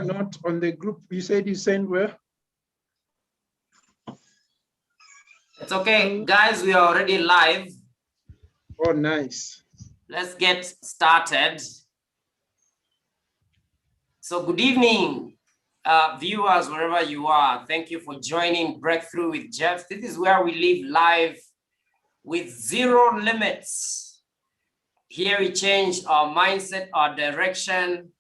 Not on the group. You said you sent where? It's okay, guys, we are already live. Oh, nice. Let's get started. So good evening, viewers, wherever you are. Thank you for joining Breakthrough with Jeff. This is where we live live with zero limits. Here we change our mindset, our direction,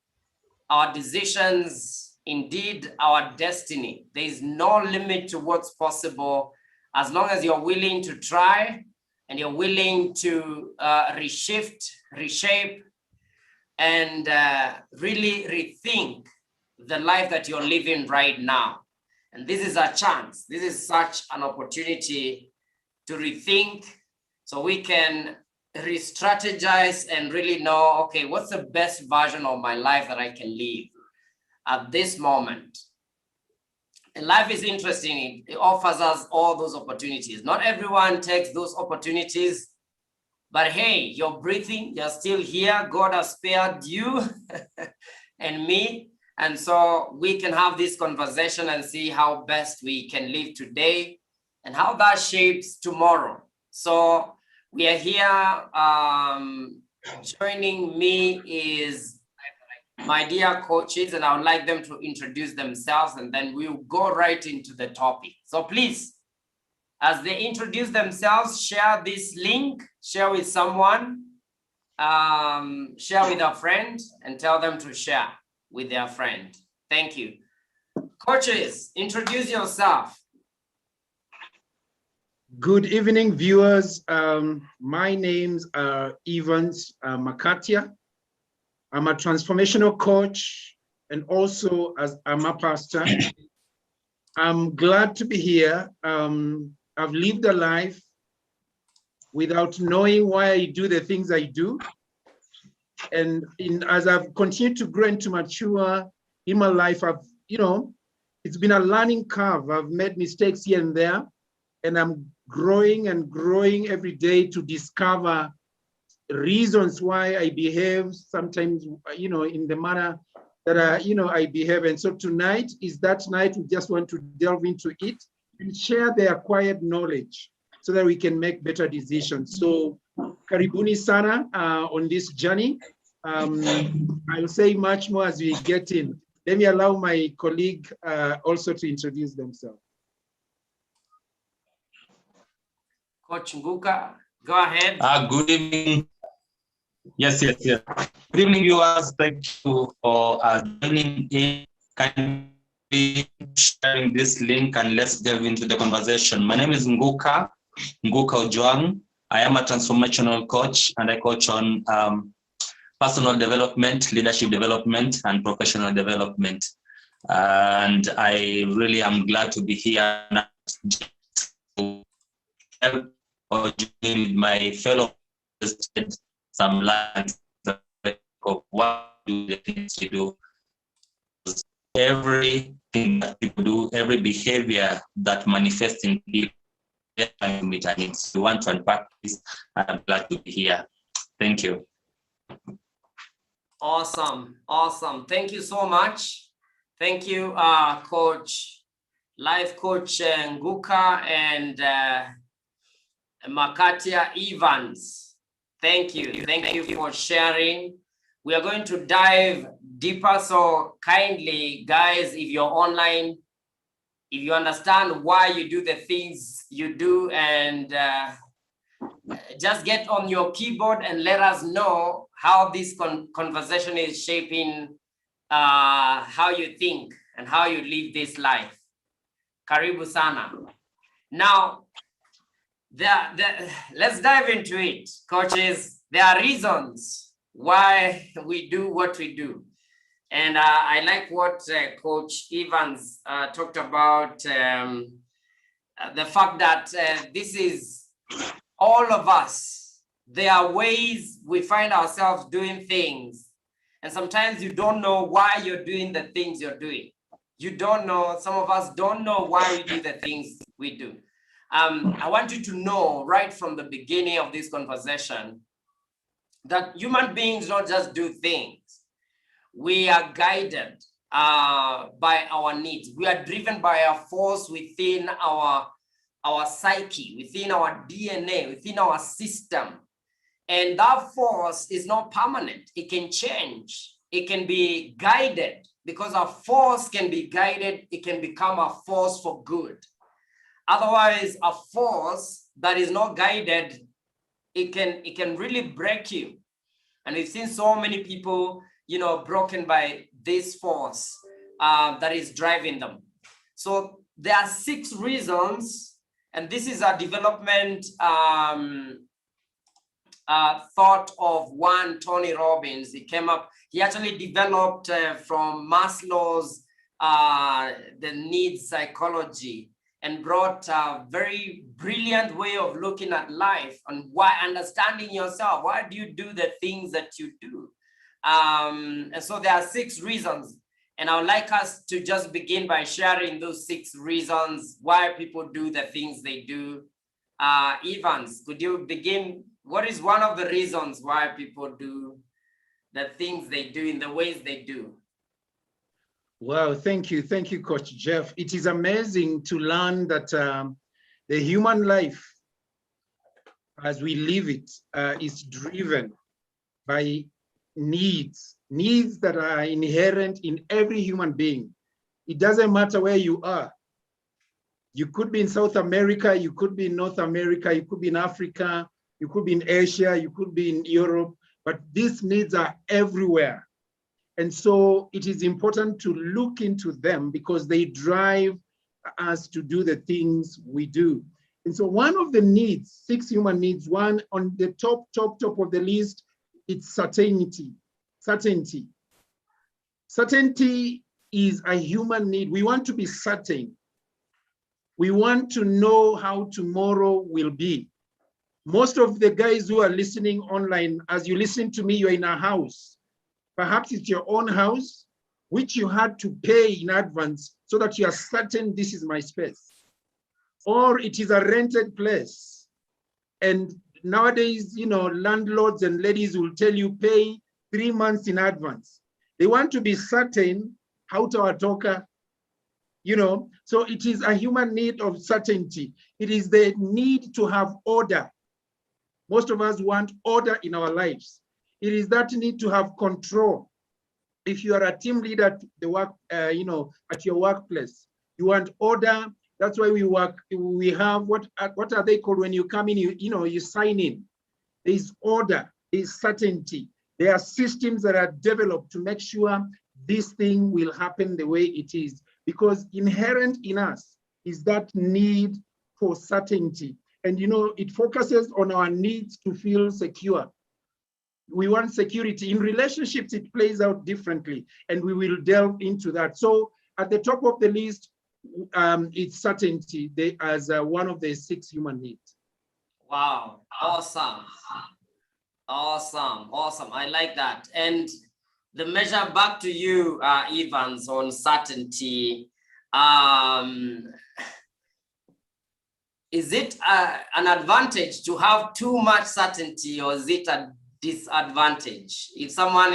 our decisions, indeed our destiny. There is no limit to what's possible as long as you're willing to try and you're willing to reshape, and really rethink the life that you're living right now. And this is a chance. This is such an opportunity to rethink so we can re-strategize and really know, okay, what's the best version of my life that I can live at this moment? And life is interesting. It offers us all those opportunities. Not everyone takes those opportunities, but hey, you're breathing, you're still here. God has spared you and me. And so we can have this conversation and see how best we can live today and how that shapes tomorrow. So we are here. Joining me is my dear coaches, and I would like them to introduce themselves, and then we'll go right into the topic. So please, as they introduce themselves, share this link, share with someone, share with a friend, and tell them to share with their friend. Thank you. Coaches, introduce yourself. Good evening, viewers. My name's Evans Makatia. I'm a transformational coach, and also I'm a pastor. I'm glad to be here. I've lived a life without knowing why I do the things I do. And as I've continued to grow and to mature in my life, it's been a learning curve. I've made mistakes here and there, and I'm growing and growing every day to discover reasons why I behave sometimes, in the manner that I behave. And so tonight is that night. We just want to delve into it and share the acquired knowledge so that we can make better decisions. So karibuni sana on this journey. I'll say much more as we get in. Let me allow my colleague also to introduce themselves. Coach Nguka, go ahead. Good evening. Yes. Good evening, viewers. Thank you for joining in. Can be sharing this link, and let's delve into the conversation. My name is Nguka Ojwang. I am a transformational coach, and I coach on personal development, leadership development, and professional development. And I really am glad to be here to help or join with my fellow some lines of what do the things we do. Everything that people do, every behavior that manifests in people, we want to unpack this. I'm glad to be here. Thank you. Awesome. Thank you so much. Thank you, Coach, Life Coach Nguka and Makatia Evans. Thank you for sharing. We are going to dive deeper. So kindly, guys, if you're online, if you understand why you do the things you do, and just get on your keyboard and let us know how this conversation is shaping how you think and how you live this life. Karibu sana. Now, let's dive into it, coaches. There are reasons why we do what we do. And I like what Coach Evans talked about, the fact that this is all of us. There are ways we find ourselves doing things. And sometimes you don't know why you're doing the things you're doing. You don't know, some of us don't know why we do the things we do. I want you to know right from the beginning of this conversation that human beings don't just do things. We are guided by our needs. We are driven by a force within our psyche, within our DNA, within our system. And that force is not permanent. It can change. It can be guided, because a force can be guided. It can become a force for good. Otherwise, a force that is not guided, it can really break you. And we've seen so many people, you know, broken by this force that is driving them. So there are 6 reasons, and this is a development thought of one Tony Robbins. He came up, he actually developed from Maslow's the needs psychology, and brought a very brilliant way of looking at life and why, understanding yourself. Why do you do the things that you do? And so there are 6 reasons. And I would like us to just begin by sharing those 6 reasons why people do the things they do. Evans, could you begin? What is one of the reasons why people do the things they do in the ways they do? Wow, thank you, Coach Jeff. It is amazing to learn that the human life, as we live it, is driven by needs that are inherent in every human being. It doesn't matter where you are. You could be in South America, you could be in North America, you could be in Africa, you could be in Asia, you could be in Europe, but these needs are everywhere. And so it is important to look into them because they drive us to do the things we do. And so one of the needs, 6 human needs, one on the top of the list, it's certainty. Certainty is a human need. We want to be certain. We want to know how tomorrow will be. Most of the guys who are listening online, as you listen to me, you're in a house. Perhaps it's your own house, which you had to pay in advance so that you are certain this is my space. Or it is a rented place. And nowadays, you know, landlords and ladies will tell you pay 3 months in advance. They want to be certain how to talk, you know. So it is a human need of certainty. It is the need to have order. Most of us want order in our lives. It is that need to have control. If you are a team leader at the work, you know, at your workplace, you want order. That's why we work. We have what are they called when you come in? You sign in. There is order. There is certainty. There are systems that are developed to make sure this thing will happen the way it is. Because inherent in us is that need for certainty, and you know it focuses on our needs to feel secure. We want security. In relationships, it plays out differently, and we will delve into that. So at the top of the list, it's certainty as one of the 6 human needs. Wow, awesome. I like that. And the measure, back to you, Evans, on certainty. Is it an advantage to have too much certainty, or is it a disadvantage? If someone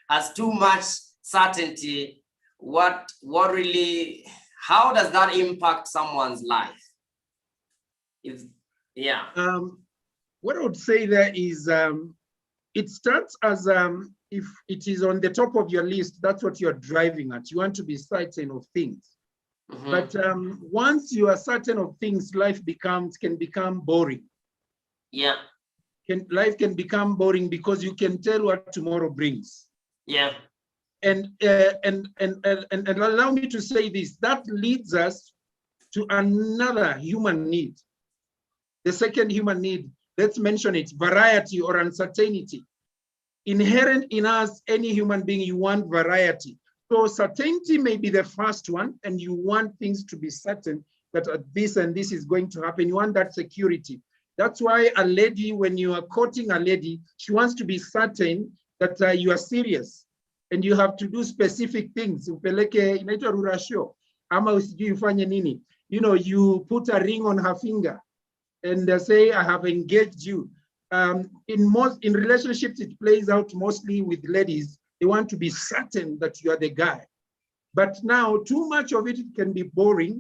has too much certainty, what really, how does that impact someone's life? What I would say there is it starts as if it is on the top of your list, that's what you're driving at. You want to be certain of things. Mm-hmm. But once you are certain of things, life can become boring. Yeah. Life can become boring because you can tell what tomorrow brings. Yeah. And allow me to say this, that leads us to another human need. The second human need, let's mention it, variety or uncertainty. Inherent in us, any human being, you want variety. So certainty may be the first one, and you want things to be certain that this and this is going to happen. You want that security. That's why a lady, when you are courting a lady, she wants to be certain that you are serious, and you have to do specific things. You know, you put a ring on her finger and say, I have engaged you. In relationships, it plays out mostly with ladies. They want to be certain that you are the guy. But now too much of it can be boring.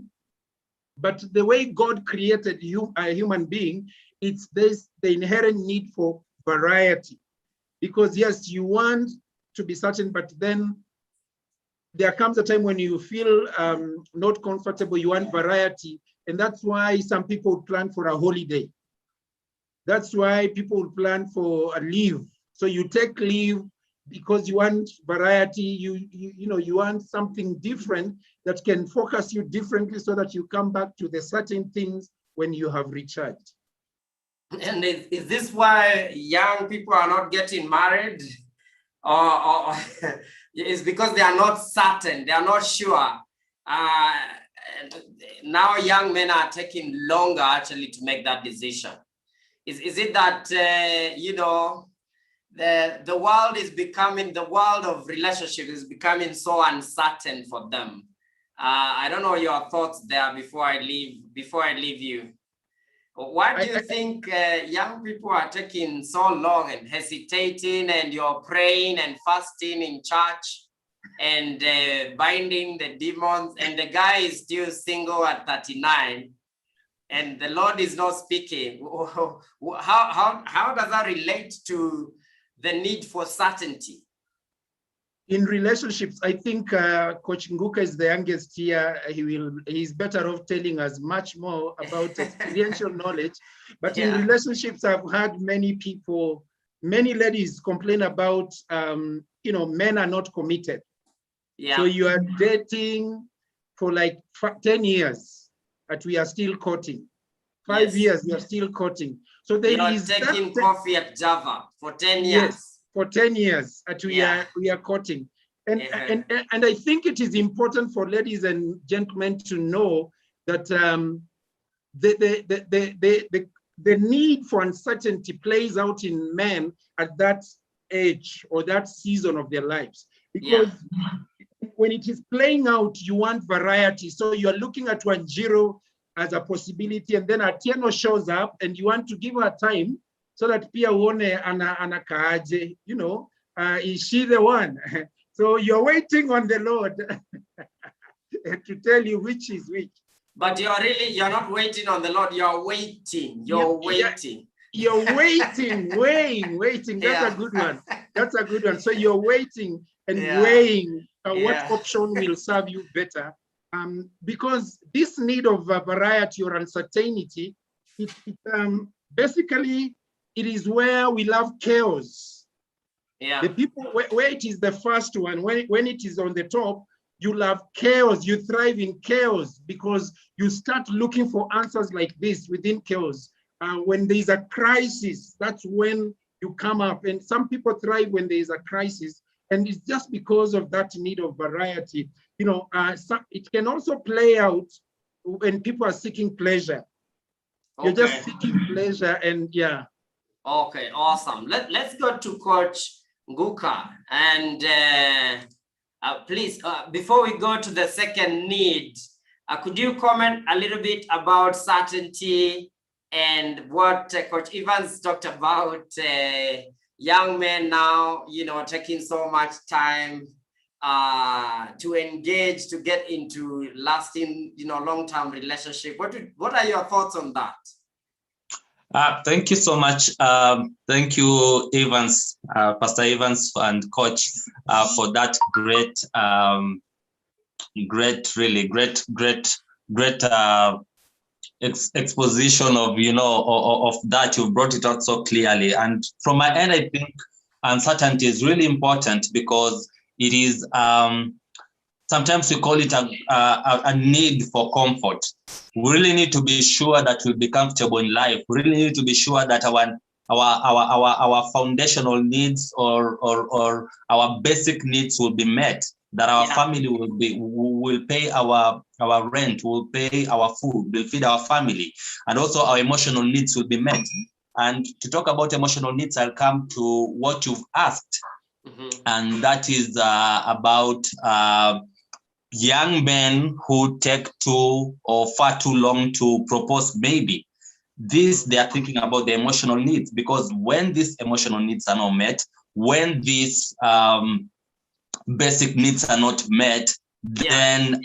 But the way God created a human being, it's this the inherent need for variety. Because yes, you want to be certain, but then there comes a time when you feel not comfortable, you want variety. And that's why some people plan for a holiday. That's why people plan for a leave. So you take leave because you want variety, you want something different that can focus you differently so that you come back to the certain things when you have recharged. And is this why young people are not getting married? Or it's because they are not certain, they are not sure. Now young men are taking longer actually to make that decision. Is it that, the world is becoming, the world of relationships is becoming so uncertain for them? I don't know your thoughts there before I leave you. Why do you think young people are taking so long and hesitating, and you're praying and fasting in church and binding the demons, and the guy is still single at 39 and the Lord is not speaking? How does that relate to the need for certainty? In relationships, I think Coach Nguka is the youngest here. He's better off telling us much more about experiential knowledge. But in relationships, I've had many ladies complain about, men are not committed. So you are dating for like 10 years, but we are still courting. 5 years, we are still courting. So they are taking coffee at Java for 10 years. Yes. For 10 years, we are courting. And I think it is important for ladies and gentlemen to know that the need for uncertainty plays out in men at that age or that season of their lives. Because when it is playing out, you want variety. So you're looking at Wanjiro as a possibility, and then Atieno shows up and you want to give her time so that pia uone anakaaje, is she the one? So you're waiting on the Lord to tell you which is which. But you're not waiting on the Lord, you're waiting. You're waiting. You're waiting. That's a good one. That's a good one. So you're waiting and weighing what option will serve you better. Because this need of variety or uncertainty, basically, it is where we love chaos. The people, where it is the first one, when it is on the top, you love chaos, you thrive in chaos because you start looking for answers like this within chaos. When there is a crisis, that's when you come up. And some people thrive when there is a crisis. And it's just because of that need of variety. It can also play out when people are seeking pleasure. You're just seeking pleasure and Okay, awesome. Let's go to Coach Nguka. And please, before we go to the second need, could you comment a little bit about certainty and what Coach Evans talked about, young men now, taking so much time to engage, to get into lasting, long-term relationship. What are your thoughts on that? Thank you so much. Thank you, Evans, Pastor Evans and Coach, for that great exposition of of that. You brought it out so clearly. And from my end, I think uncertainty is really important because it is sometimes we call it a need for comfort. We really need to be sure that we'll be comfortable in life. We really need to be sure that our foundational needs or our basic needs will be met. That our family will pay our rent, will pay our food, will feed our family, and also our emotional needs will be met. And to talk about emotional needs, I'll come to what you've asked, and that is about young men who take too or far too long to propose baby. They are thinking about the emotional needs, because when these emotional needs are not met, when these basic needs are not met, then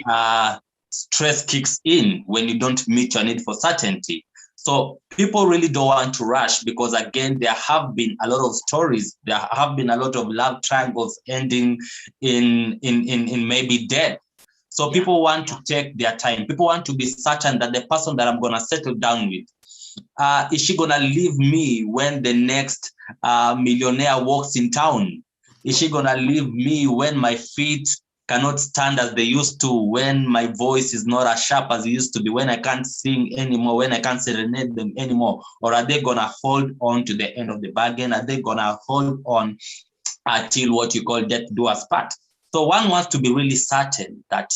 stress kicks in when you don't meet your need for certainty. So people really don't want to rush, because again, there have been a lot of stories. There have been a lot of love triangles ending in maybe death. So people want to take their time. People want to be certain that the person that I'm going to settle down with, is she going to leave me when the next millionaire walks in town? Is she going to leave me when my feet cannot stand as they used to, when my voice is not as sharp as it used to be, when I can't sing anymore, when I can't serenade them anymore? Or are they going to hold on to the end of the bargain? Are they going to hold on until what you call death do us part? So one wants to be really certain that,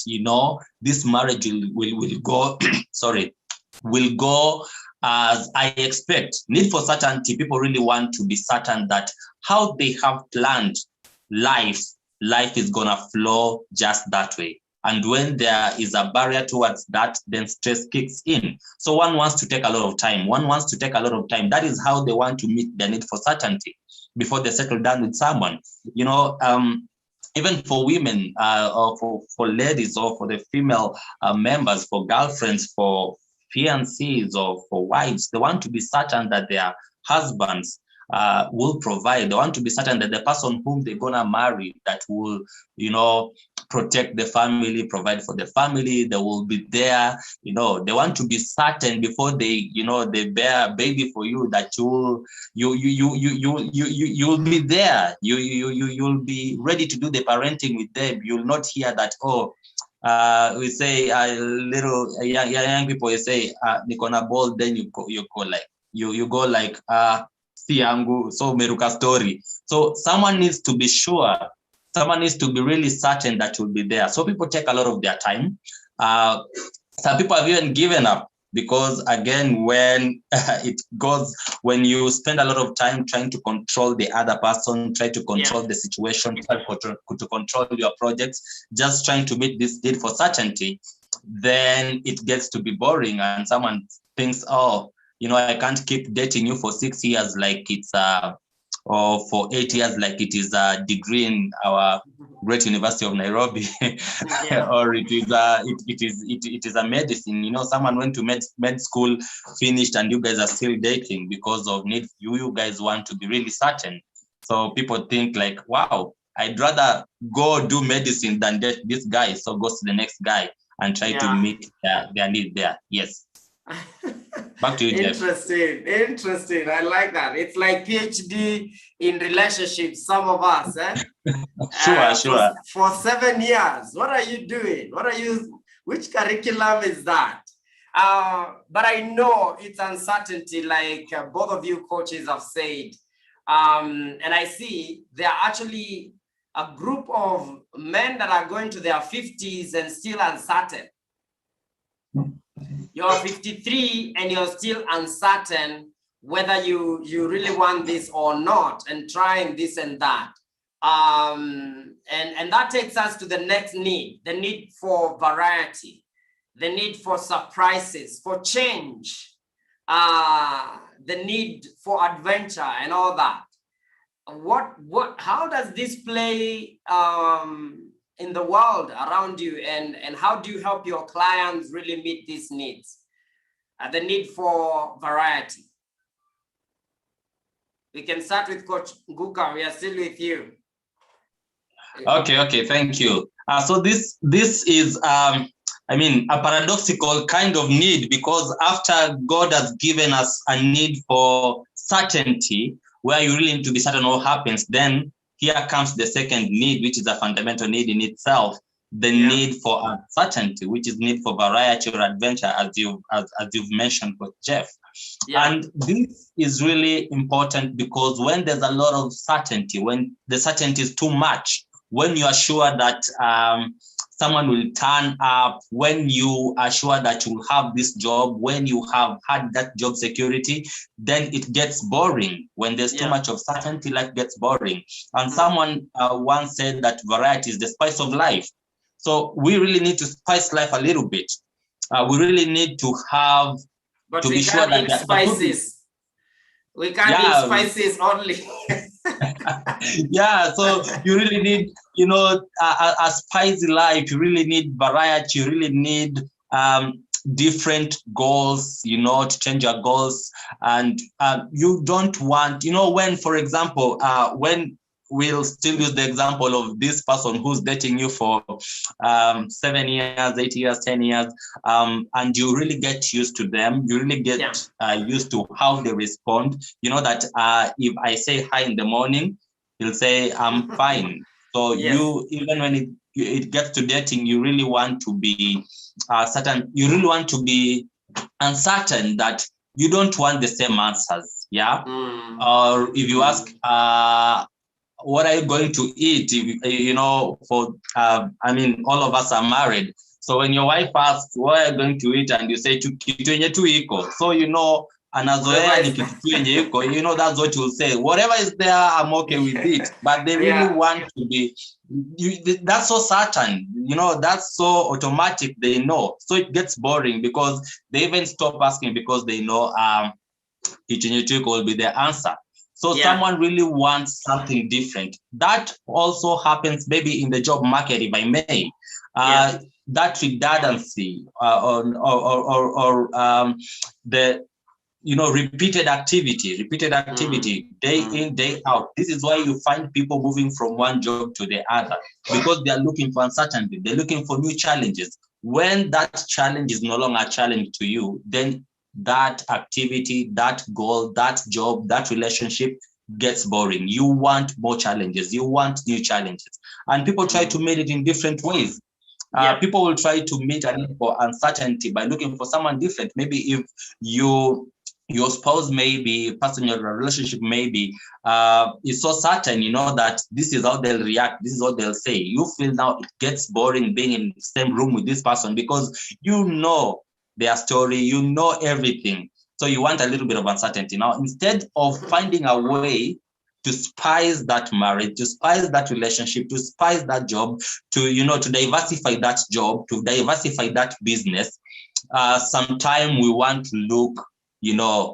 this marriage will go, will go as I expect. Need for certainty. People really want to be certain that how they have planned life is gonna flow just that way. And when there is a barrier towards that, then stress kicks in. So one wants to take a lot of time. That is how they want to meet their need for certainty before they settle down with someone. Even for women, or for ladies, or for the female members, for girlfriends, for fiancés, or for wives, they want to be certain that their husbands will provide. They want to be certain that the person whom they're gonna marry, that will, protect the family, provide for the family, they will be there. They want to be certain before they, they bear a baby for you, that you'll be there. You'll be ready to do the parenting with them. You'll not hear that, we say little young people, you say nikona ball, then you go like siangu, so meruka story. So someone needs to be sure, someone needs to be really certain that you'll be there. So people take a lot of their time. Some people have even given up, because again, when when you spend a lot of time trying to control the other person, try to control the situation, try to control your projects, just trying to meet this need for certainty, then it gets to be boring, and someone thinks, I can't keep dating you for 6 years like it's or for 8 years like it is a degree in our great University of Nairobi, or it is a medicine. Someone went to med school, finished, and you guys are still dating because of need. You guys want to be really certain. So people think like, wow, I'd rather go do medicine than date this guy. So goes to the next guy and try to meet their need there. Yes. Back to you, Jeff. Interesting. I like that. It's like PhD in relationships, some of us. Sure. For 7 years. What are you doing? Which curriculum is that? But I know it's uncertainty, like both of you coaches have said. And I see there are actually a group of men that are going to their 50s and still uncertain. You're 53 and you're still uncertain whether you really want this or not, and trying this and that. And that takes us to the next need, the need for variety, the need for surprises, for change, the need for adventure and all that. How does this play in the world around you, and how do you help your clients really meet these needs? The need for variety. We can start with Coach Nguka. We are still with you. Okay, thank you. So this is a paradoxical kind of need, because after God has given us a need for certainty, where you really need to be certain what happens, then here comes the second need, which is a fundamental need in itself, the need for uncertainty, which is need for variety or adventure, as you've mentioned with Jeff. And this is really important, because when there's a lot of certainty, when the certainty is too much, when you are sure that someone will turn up, when you are sure that you will have this job, when you have had that job security, then it gets boring. When there's too much of certainty, life gets boring. And someone once said that variety is the spice of life. So we really need to spice life a little bit. We really need to have be sure that spices. We can't eat spices only. Yeah, so you really need, a spicy life. You really need variety. You really need different goals, to change your goals. And you don't want, when, for example, when we'll still use the example of this person who's dating you for 7 years, 8 years, 10 years, and you really get used to them. You really get used to how they respond. You know that if I say hi in the morning, he'll say, I'm fine. So you, even when it gets to dating, you really want to be certain. You really want to be uncertain that you don't want the same answers. Yeah. Or if you ask, what are you going to eat? All of us are married. So when your wife asks, what are you going to eat? And you say, kitu yenye tu iko. So, anazoea ni kitu tu yenye iko, that's what you'll say. Whatever is there, I'm okay with it. But they really want to be, that's so certain, that's so automatic, they know. So it gets boring because they even stop asking because they know kitu yenye tu iko will be the answer. So someone really wants something different. That also happens maybe in the job market, if I may. That redundancy or the repeated activity day in, day out. This is why you find people moving from one job to the other, because they are looking for uncertainty. They're looking for new challenges. When that challenge is no longer a challenge to you, then that activity, that goal, that job, that relationship gets boring. You want more challenges. You want new challenges. And people try to meet it in different ways. People will try to meet a need for uncertainty by looking for someone different. Maybe if your spouse maybe, person in your relationship maybe is so certain, that this is how they'll react, this is what they'll say. You feel now it gets boring being in the same room with this person because you know their story, you know everything. So you want a little bit of uncertainty. Now, instead of finding a way to spice that marriage, to spice that relationship, to spice that job, to diversify that job, to diversify that business, sometime we want to look,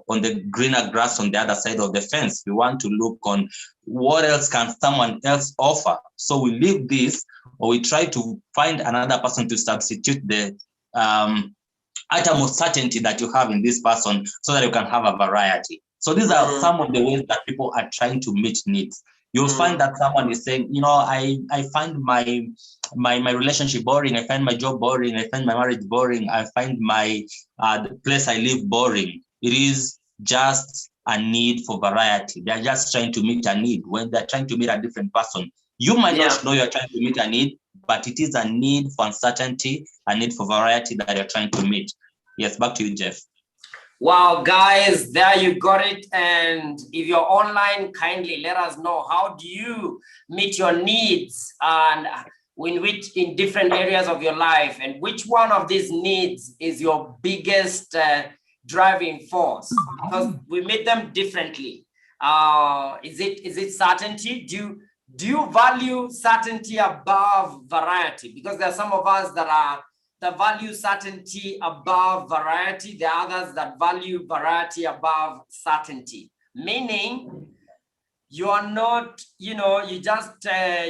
on the greener grass on the other side of the fence. We want to look on what else can someone else offer. So we leave this, or we try to find another person to substitute the item of certainty that you have in this person, so that you can have a variety. So these are some of the ways that people are trying to meet needs. You'll find that someone is saying, I find my relationship boring. I find my job boring. I find my marriage boring. I find my the place I live boring. It is just a need for variety. They're just trying to meet a need. When they're trying to meet a different person, you might not know you're trying to meet a need, but it is a need for uncertainty, a need for variety that you're trying to meet. Yes, back to you, Jeff. Wow, guys, there you got it. And if you're online, kindly let us know, how do you meet your needs and in different areas of your life, and which one of these needs is your biggest driving force? Because we meet them differently. Is it certainty? Do you value certainty above variety? Because there are some of us that value certainty above variety. There are others that value variety above certainty. Meaning, you are not, you just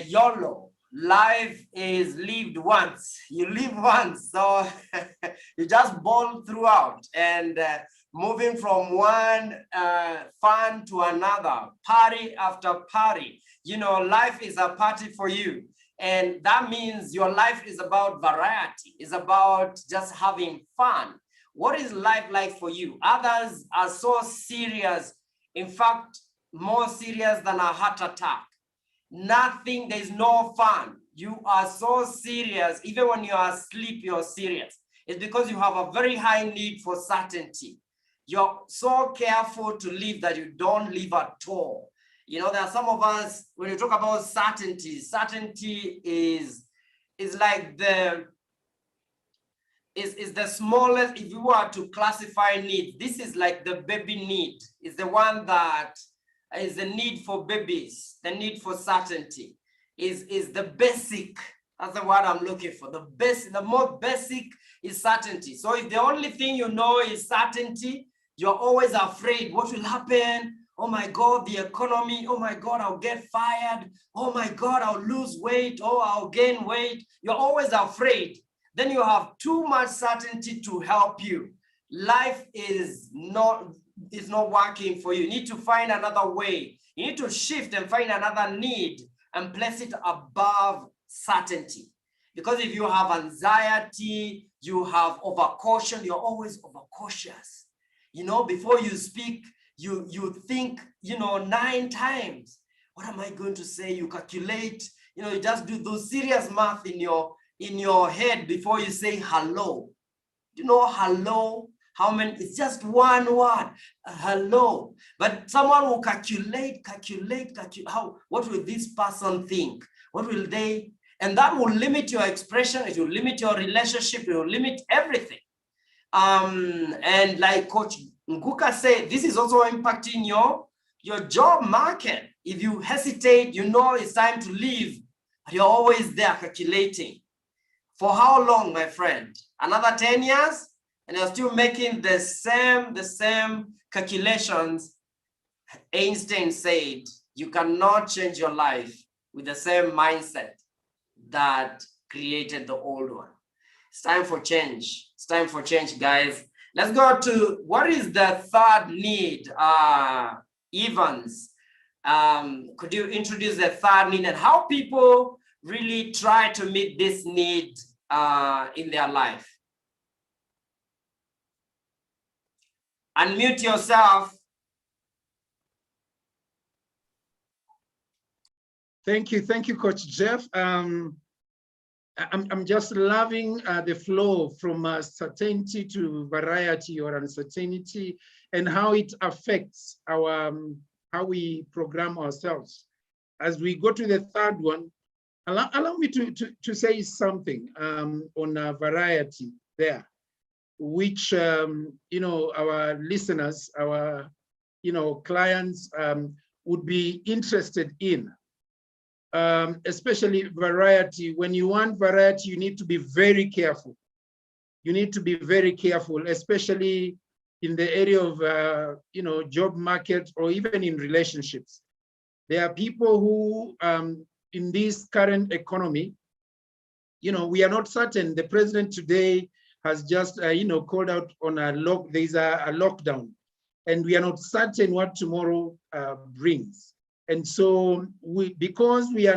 YOLO. Life is lived once. You live once, so you just bowl throughout, and moving from one fun to another, party after party. Life is a party for you. And that means your life is about variety. It's about just having fun. What is life like for you? Others are so serious. In fact, more serious than a heart attack. Nothing, there's no fun. You are so serious. Even when you are asleep, you're serious. It's because you have a very high need for certainty. You're so careful to live that you don't live at all. There are some of us, when you talk about certainty is like is the smallest. If you were to classify needs, this is like the baby need. It's the one that is the need for babies. The need for certainty is the basic. That's the word I'm looking for. The more basic is certainty. So if the only thing you know is certainty, you're always afraid what will happen oh my God, the economy, oh my God, I'll get fired, oh my God, I'll lose weight, oh, I'll gain weight. You're always afraid. Then you have too much certainty to help you. Life is not working for you. You need to find another way. You need to shift and find another need and place it above certainty. Because if you have anxiety, you have overcaution, you're always overcautious. You know, before you speak, you think, 9 times. What am I going to say? You calculate, you just do those serious math in your head before you say hello. Hello, how many? It's just one word, hello. But someone will calculate, what will this person think? What will they? And that will limit your expression, it will limit your relationship, it will limit everything. And like Coach Nguka said, this is also impacting your job market. If you hesitate, it's time to leave, but you're always there calculating. For how long, my friend? Another 10 years? And you're still making the same calculations. Einstein said, you cannot change your life with the same mindset that created the old one. It's time for change. It's time for change, guys. Let's go to what is the third need, Evans. Could you introduce the third need and how people really try to meet this need in their life? Unmute yourself. Thank you, Coach Jeff. I'm just loving the flow from certainty to variety or uncertainty, and how it affects our how we program ourselves. As we go to the third one, allow me to say something on variety there, which our listeners, our clients would be interested in. Especially variety. When you want variety, you need to be very careful. You need to be very careful, especially in the area of job market or even in relationships. There are people who in this current economy, we are not certain. The president today has just called out on there's a lockdown, and we are not certain what tomorrow brings. And so because we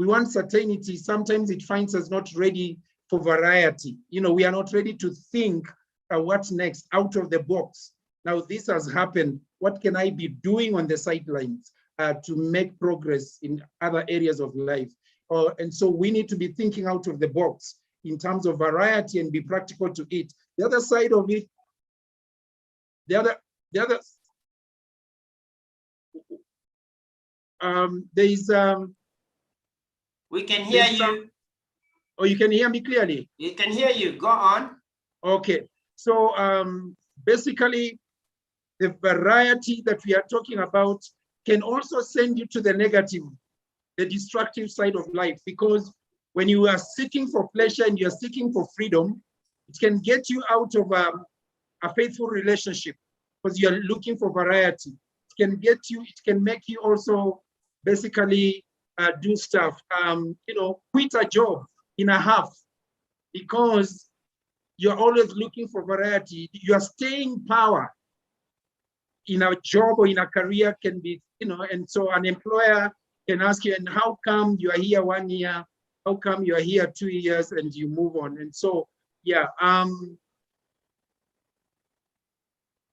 want certainty, sometimes it finds us not ready for variety. We are not ready to think what's next, out of the box. Now this has happened. What can I be doing on the sidelines to make progress in other areas of life? And so we need to be thinking out of the box in terms of variety and be practical to it. The other side of it, we can hear you. Oh, you can hear me clearly? You can hear you. Go on. Okay. So basically, the variety that we are talking about can also send you to the negative, the destructive side of life, because when you are seeking for pleasure and you're seeking for freedom, it can get you out of a faithful relationship because you're looking for variety. It can make you also basically do stuff, quit a job in a half because you're always looking for variety. Your staying power in a job or in a career can be, and so an employer can ask you, and how come you are here 1 year? How come you are here 2 years and you move on? And so, yeah.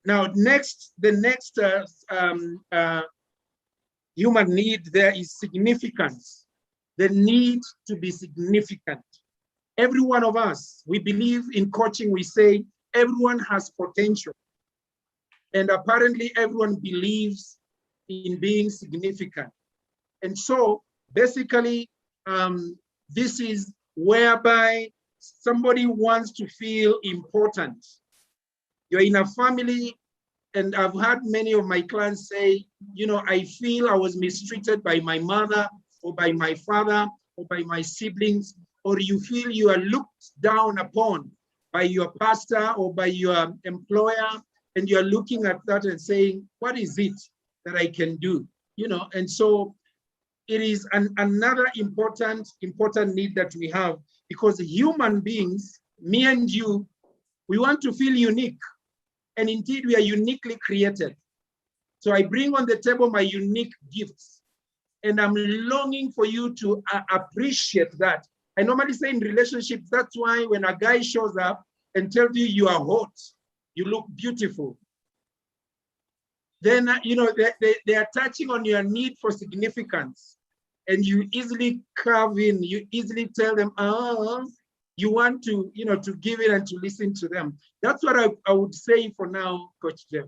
Now, the next human need there is significance. The need to be significant. Every one of us, we believe in coaching, we say everyone has potential. And apparently everyone believes in being significant. And so basically, this is whereby somebody wants to feel important. You're in a family, and I've had many of my clients say, I feel I was mistreated by my mother or by my father or by my siblings, or you feel you are looked down upon by your pastor or by your employer, and you're looking at that and saying, what is it that I can do? And so it is another important need that we have, because human beings, me and you, we want to feel unique. And indeed, we are uniquely created. So I bring on the table my unique gifts, and I'm longing for you to appreciate that. I normally say in relationships, that's why when a guy shows up and tells you you are hot, you look beautiful, then they are touching on your need for significance, and you easily carve in, you easily tell them, you want to, to give it and to listen to them. That's what I would say for now, Coach Jeff.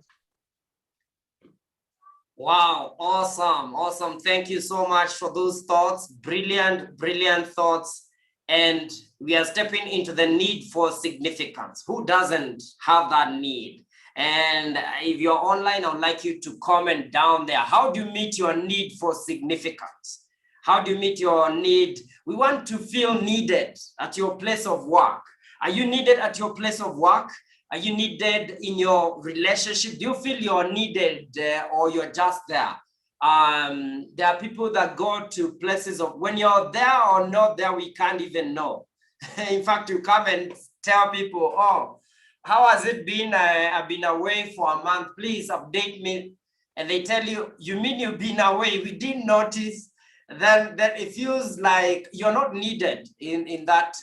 Wow, awesome. Thank you so much for those thoughts. Brilliant thoughts. And we are stepping into the need for significance. Who doesn't have that need? And if you're online, I would like you to comment down there. How do you meet your need for significance? How do you meet your need? We want to feel needed at your place of work. Are you needed at your place of work? Are you needed in your relationship? Do you feel you're needed or you're just there? There are people that go to places of, when you're there or not there, we can't even know. In fact, you come and tell people, oh, how has it been? I've been away for a month. Please update me. And they tell you, you mean you've been away? We didn't notice. Then it feels like you're not needed in that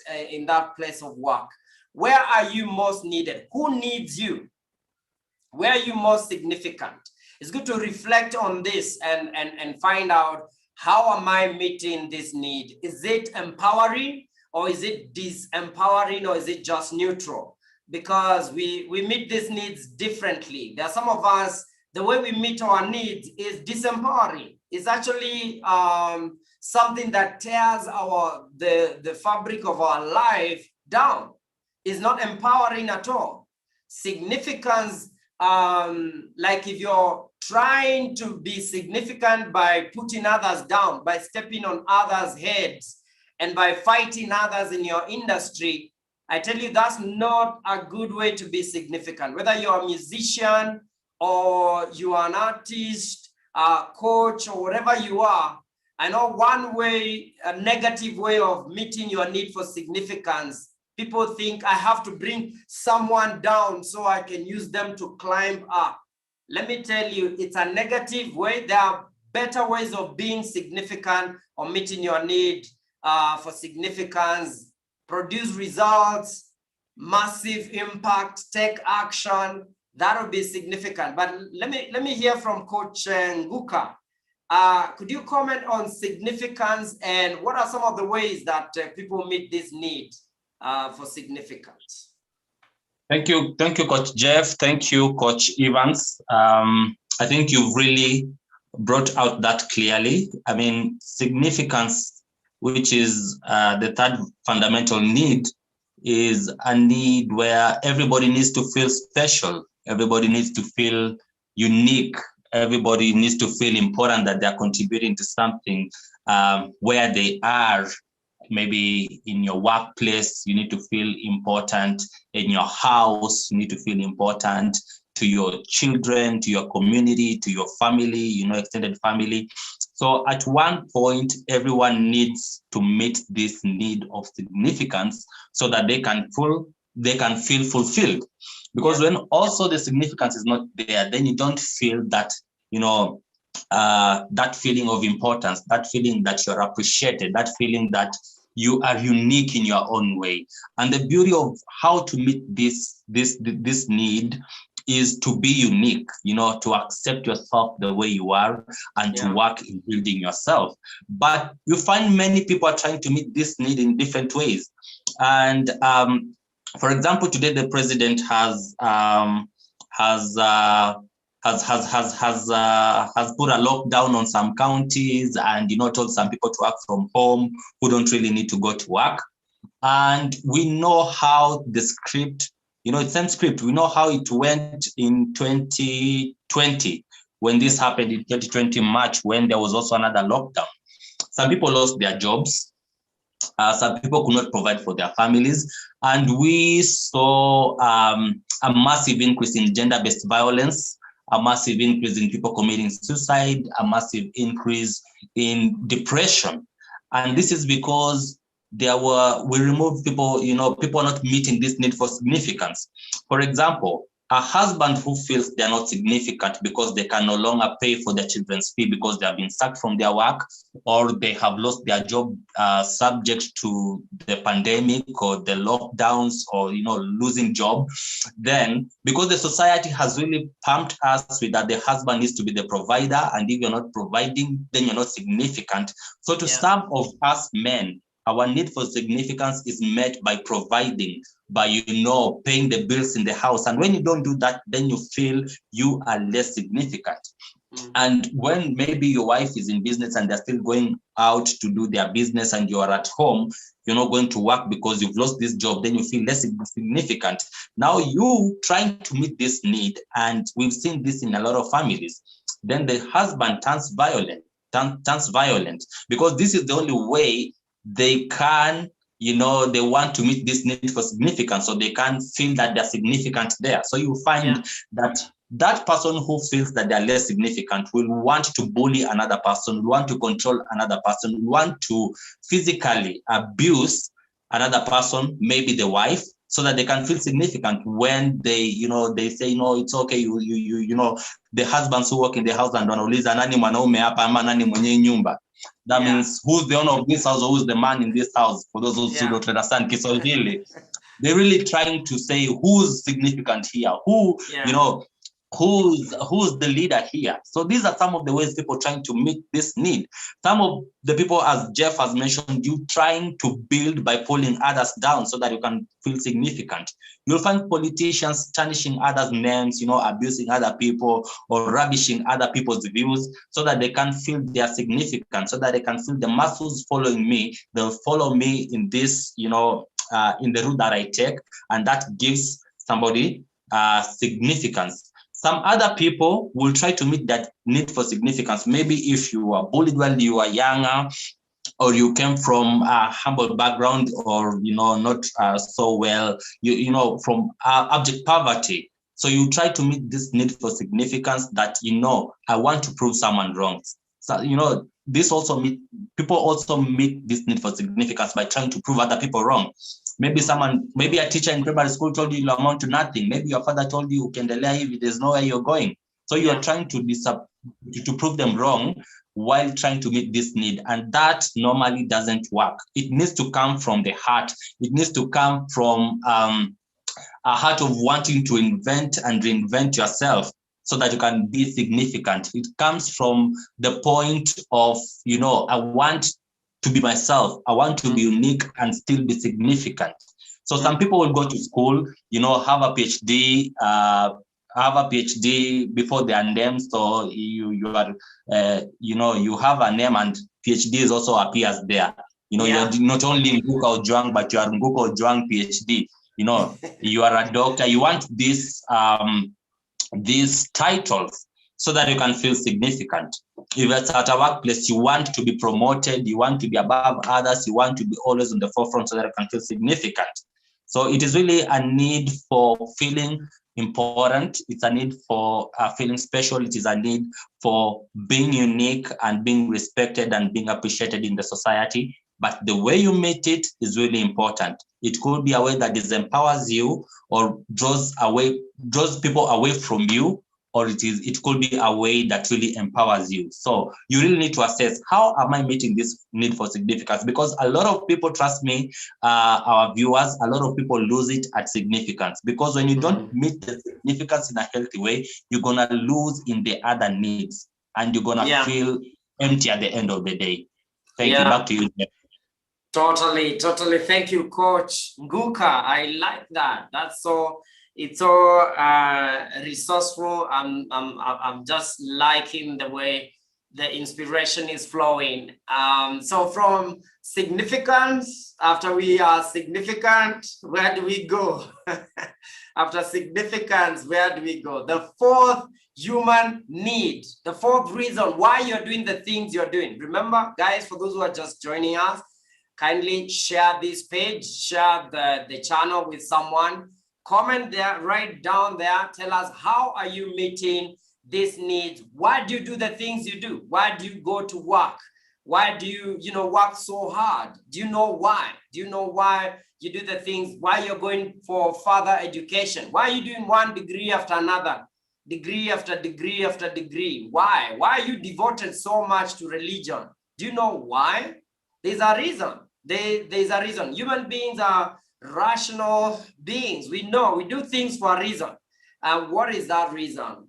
place of work. Where are you most needed? Who needs you? Where are you most significant? It's good to reflect on this and find out, how am I meeting this need? Is it empowering, or is it disempowering, or is it just neutral? Because we meet these needs differently. There are some of us, the way we meet our needs is disempowering. It's actually something that tears the fabric of our life down. It's not empowering at all. Significance, like if you're trying to be significant by putting others down, by stepping on others' heads, and by fighting others in your industry, I tell you, that's not a good way to be significant. Whether you're a musician or you are an artist, a coach, or whatever you are, I know one way, a negative way of meeting your need for significance, people think I have to bring someone down so I can use them to climb up. Let me tell you, it's a negative way. There are better ways of being significant or meeting your need for significance. Produce results, massive impact, take action. That would be significant. But let me hear from Coach Nguka. Could you comment on significance, and what are some of the ways that people meet this need for significance? Thank you, Coach Jeff. Thank you, Coach Evans. I think you've really brought out that clearly. I mean, significance, which is the third fundamental need, is a need where everybody needs to feel special. Everybody needs to feel unique. Everybody needs to feel important, that they're contributing to something where they are. Maybe in your workplace, you need to feel important. In your house, you need to feel important. To your children, to your community, to your family, extended family. So at one point, everyone needs to meet this need of significance so that they can feel fulfilled. Because when also the significance is not there, then you don't feel that, that feeling of importance, that feeling that you're appreciated, that feeling that you are unique in your own way. And the beauty of how to meet this need is to be unique, to accept yourself the way you are and to work in building yourself. But you find many people are trying to meet this need in different ways. And for example, today the president has put a lockdown on some counties, and told some people to work from home who don't really need to go to work. And we know how the script, it's same script. We know how it went in 2020 when this happened in 2020 March, when there was also another lockdown. Some people lost their jobs. Some people could not provide for their families. And we saw a massive increase in gender-based violence, a massive increase in people committing suicide, a massive increase in depression. And this is because we removed people, people are not meeting this need for significance. For example, a husband who feels they're not significant because they can no longer pay for their children's fee because they have been sacked from their work, or they have lost their job subject to the pandemic or the lockdowns, or losing job. Then, because the society has really pumped us with that the husband needs to be the provider, and if you're not providing, then you're not significant. So to some of us men, our need for significance is met by providing, by paying the bills in the house. And when you don't do that, then you feel you are less significant. And when maybe your wife is in business and they're still going out to do their business, and you are at home, you're not going to work because you've lost this job, then you feel less significant. Now you trying to meet this need, and we've seen this in a lot of families. Then the husband turns violent because this is the only way they can, they want to meet this need for significance, so they can feel that they're significant there. So you find that person who feels that they're less significant will want to bully another person, will want to control another person, will want to physically abuse another person, maybe the wife, so that they can feel significant when they, they say, it's okay, the husbands who work in the house and wanauliza nani mwanaume hapa ama nani mwenye nyumba. That means who's the owner of this house, or who's the man in this house, for those who don't understand Kiswahili. They're really trying to say who's significant here, who, who's the leader here. So these are some of the ways people trying to meet this need. Some of the people, as Jeff has mentioned, you trying to build by pulling others down so that you can feel significant. You'll find politicians tarnishing others' names, abusing other people or rubbishing other people's views so that they can feel they are significant, so that they can feel the masses following me, they'll follow me in this, in the route that I take, and that gives somebody significance. Some other people will try to meet that need for significance. Maybe if you were bullied when you were younger, or you came from a humble background, or not so well, from abject poverty. So you try to meet this need for significance, that I want to prove someone wrong. So this also people also meet this need for significance by trying to prove other people wrong. Maybe a teacher in primary school told you amount to nothing. Maybe your father told you there's nowhere you're going. So you are trying to prove them wrong while trying to meet this need. And that normally doesn't work. It needs to come from the heart. It needs to come from a heart of wanting to invent and reinvent yourself so that you can be significant. It comes from the point of, I want to be myself. I want to be unique and still be significant. So some people will go to school, have a PhD, before their name. So you are, you have a name, and PhD also appears there. You're not only Nguka Ojwang, but you are Nguka Ojwang PhD. You are a doctor. You want these titles so that you can feel significant. If it's at a workplace, you want to be promoted, you want to be above others, you want to be always on the forefront so that you can feel significant. So it is really a need for feeling important. It's a need for feeling special. It is a need for being unique and being respected and being appreciated in the society. But the way you meet it is really important. It could be a way that disempowers you or draws people away from you, or it could be a way that really empowers you. So you really need to assess, how am I meeting this need for significance? Because a lot of people, trust me, our viewers, a lot of people lose it at significance. Because when you don't meet the significance in a healthy way, you're gonna lose in the other needs, and you're gonna feel empty at the end of the day. Thank you. Back to you, Jeff. Totally. Thank you, Coach Nguka. I like that. It's so resourceful. I'm just liking the way the inspiration is flowing. So from significance, after we are significant, where do we go? After significance, where do we go? The fourth human need, the fourth reason why you're doing the things you're doing. Remember, guys, for those who are just joining us, kindly share this page, share the channel with someone. Comment there, write down there, tell us how are you meeting these needs? Why do you do the things you do? Why do you go to work? Why do you, work so hard? Do you know why? Do you know why you do the things? Why you're going for further education? Why are you doing one degree after another? Degree after degree after degree. Why? Why are you devoted so much to religion? Do you know why? There's a reason. There's a reason. Human beings are rational beings. We know we do things for a reason. What is that reason?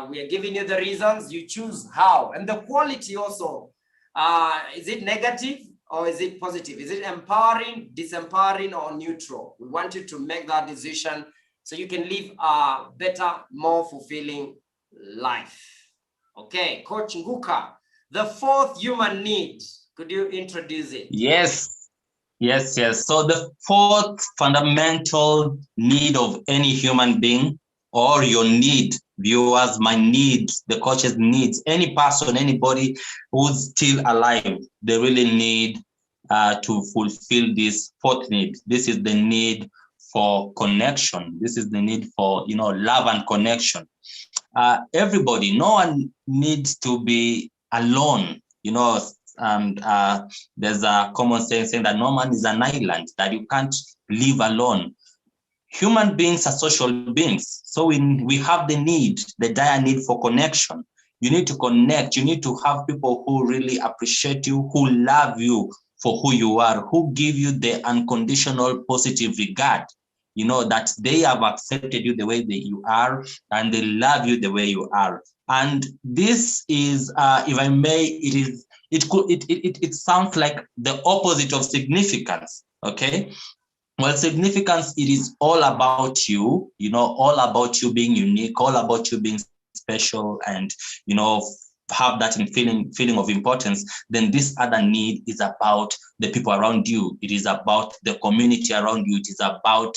We are giving you the reasons. You choose how. And the quality also. Is it negative or is it positive? Is it empowering, disempowering, or neutral? We want you to make that decision so you can live a better, more fulfilling life. Okay, Coach Nguka, the fourth human need. Could you introduce it? Yes. So the fourth fundamental need of any human being, or your need, viewers, my needs, the coach's needs, any person, anybody who's still alive, they really need to fulfill this fourth need. This is the need for connection. This is the need for, love and connection. Everybody, no one needs to be alone, and there's a common saying that no man is an island, that you can't live alone. Human beings are social beings. So we have the dire need for connection. You need to connect. You need to have people who really appreciate you, who love you for who you are, who give you the unconditional positive regard. That they have accepted you the way that you are, and they love you the way you are. And this is, if I may, it sounds like the opposite of significance. Okay. Well, significance, it is all about you, all about you being unique, all about you being special, and, have that feeling of importance. Then this other need is about the people around you. It is about the community around you. It is about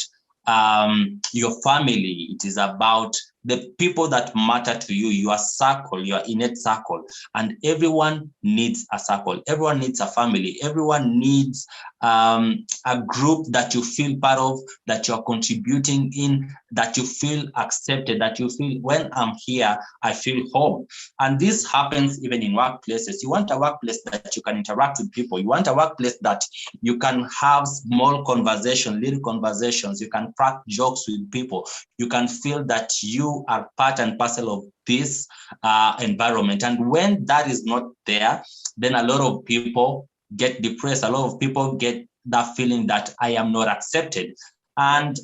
your family. It is about the people that matter to you, your circle, your innate circle. And everyone needs a circle. Everyone needs a family. Everyone needs a group that you feel part of, that you're contributing in, that you feel accepted, that you feel, when I'm here, I feel home. And this happens even in workplaces. You want a workplace that you can interact with people. You want a workplace that you can have small conversation, little conversations. You can crack jokes with people. You can feel that you are part and parcel of this environment. And when that is not there, then a lot of people get depressed. A lot of people get that feeling that I am not accepted. And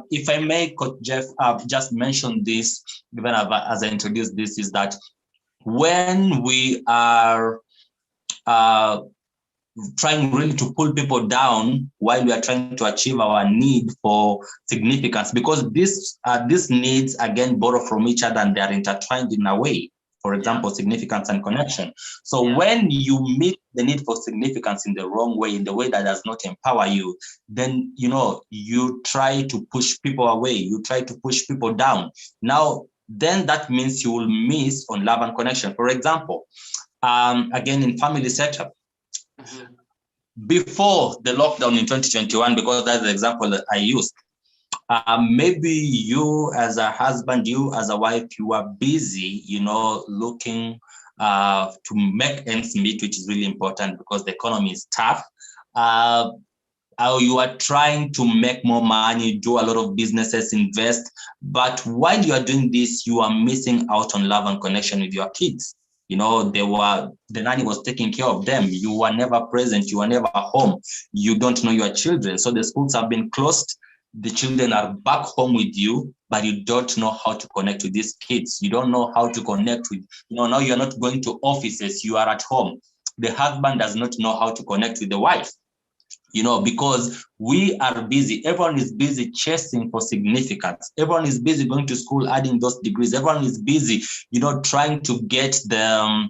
if I may, Coach Jeff, just mention this, even as I introduce this, is that when we are trying really to pull people down while we are trying to achieve our need for significance, because these needs again borrow from each other and they are intertwined in a way. For example, significance and connection. So when you meet the need for significance in the wrong way, in the way that does not empower you, then you try to push people away. You try to push people down. Now, then that means you will miss on love and connection. For example, again in family setup. Before the lockdown in 2021, because that's the example that I used, maybe you as a husband, you as a wife, you are busy, looking to make ends meet, which is really important because the economy is tough. You are trying to make more money, do a lot of businesses, invest. But while you are doing this, you are missing out on love and connection with your kids. The nanny was taking care of them. You were never present. You were never home. You don't know your children. So the schools have been closed. The children are back home with you, but you don't know how to connect with these kids. You don't know how to connect with, now you're not going to offices. You are at home. The husband does not know how to connect with the wife. Because we are busy. Everyone is busy chasing for significance. Everyone is busy going to school, adding those degrees. Everyone is busy, trying to get the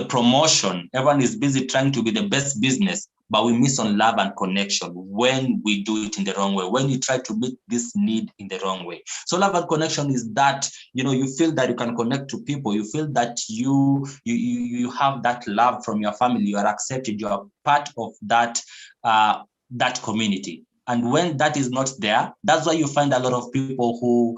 promotion. Everyone is busy trying to be the best business. but we miss on love and connection when we do it in the wrong way, when you try to meet this need in the wrong way. So love and connection is that, you feel that you can connect to people, you feel that you have that love from your family, you are accepted, you are part of that community. And when that is not there, that's why you find a lot of people who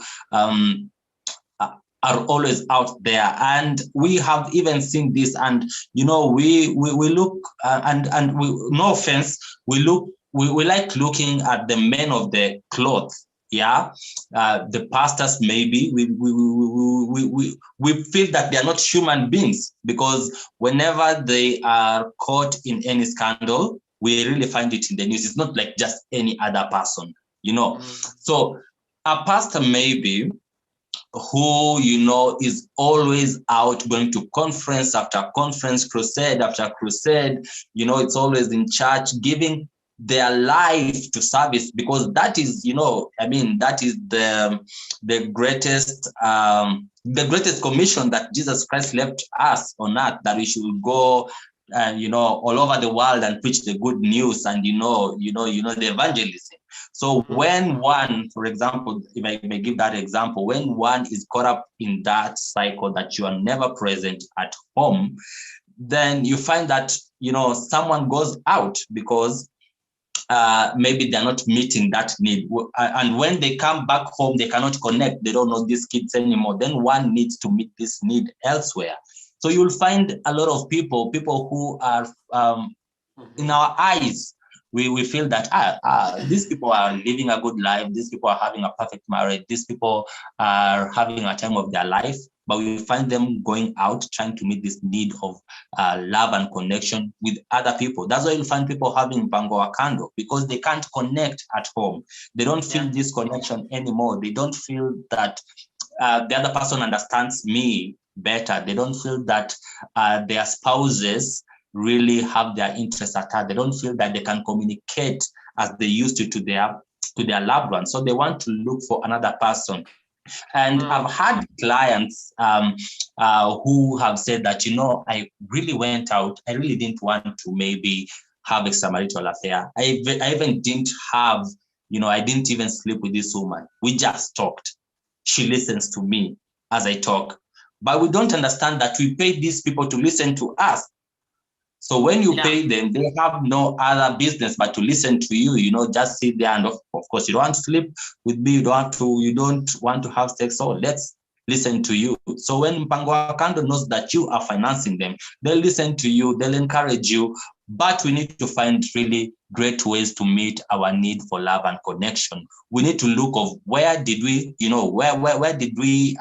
are always out there. And we have even seen this, and we look and we, no offense, we like looking at the men of the cloth, the pastors. Maybe we feel that they are not human beings, because whenever they are caught in any scandal, we really find it in the news. It's not like just any other person, So a pastor maybe who is always out, going to conference after conference, crusade after crusade, it's always in church, giving their life to service, because that is, that is the greatest commission that Jesus Christ left us on earth, that we should go all over the world and preach the good news, and the evangelism. So when one, for example, if I may give that example, when one is caught up in that cycle that you are never present at home, then you find that someone goes out because maybe they're not meeting that need, and when they come back home, they cannot connect, they don't know these kids anymore, then one needs to meet this need elsewhere. So you'll find a lot of people who are in our eyes, we feel that these people are living a good life, these people are having a perfect marriage, these people are having a time of their life, but we find them going out trying to meet this need of love and connection with other people. That's why you'll find people having mpango wa kando, because they can't connect at home. They don't feel this connection anymore. They don't feel that the other person understands me better. They don't feel that their spouses really have their interests at heart. They don't feel that they can communicate as they used to their loved ones. So they want to look for another person. And I've had clients who have said that, I really went out. I really didn't want to maybe have extramarital affair. I even didn't have, I didn't even sleep with this woman. We just talked. She listens to me as I talk. But we don't understand that we pay these people to listen to us. So when you pay them, they have no other business but to listen to you, just sit there, and of course you don't want to sleep with me, you don't want to have sex, so let's listen to you. So when mpango wa kando knows that you are financing them, they'll listen to you, they'll encourage you, but we need to find really great ways to meet our need for love and connection. We need to look of where did we, where did we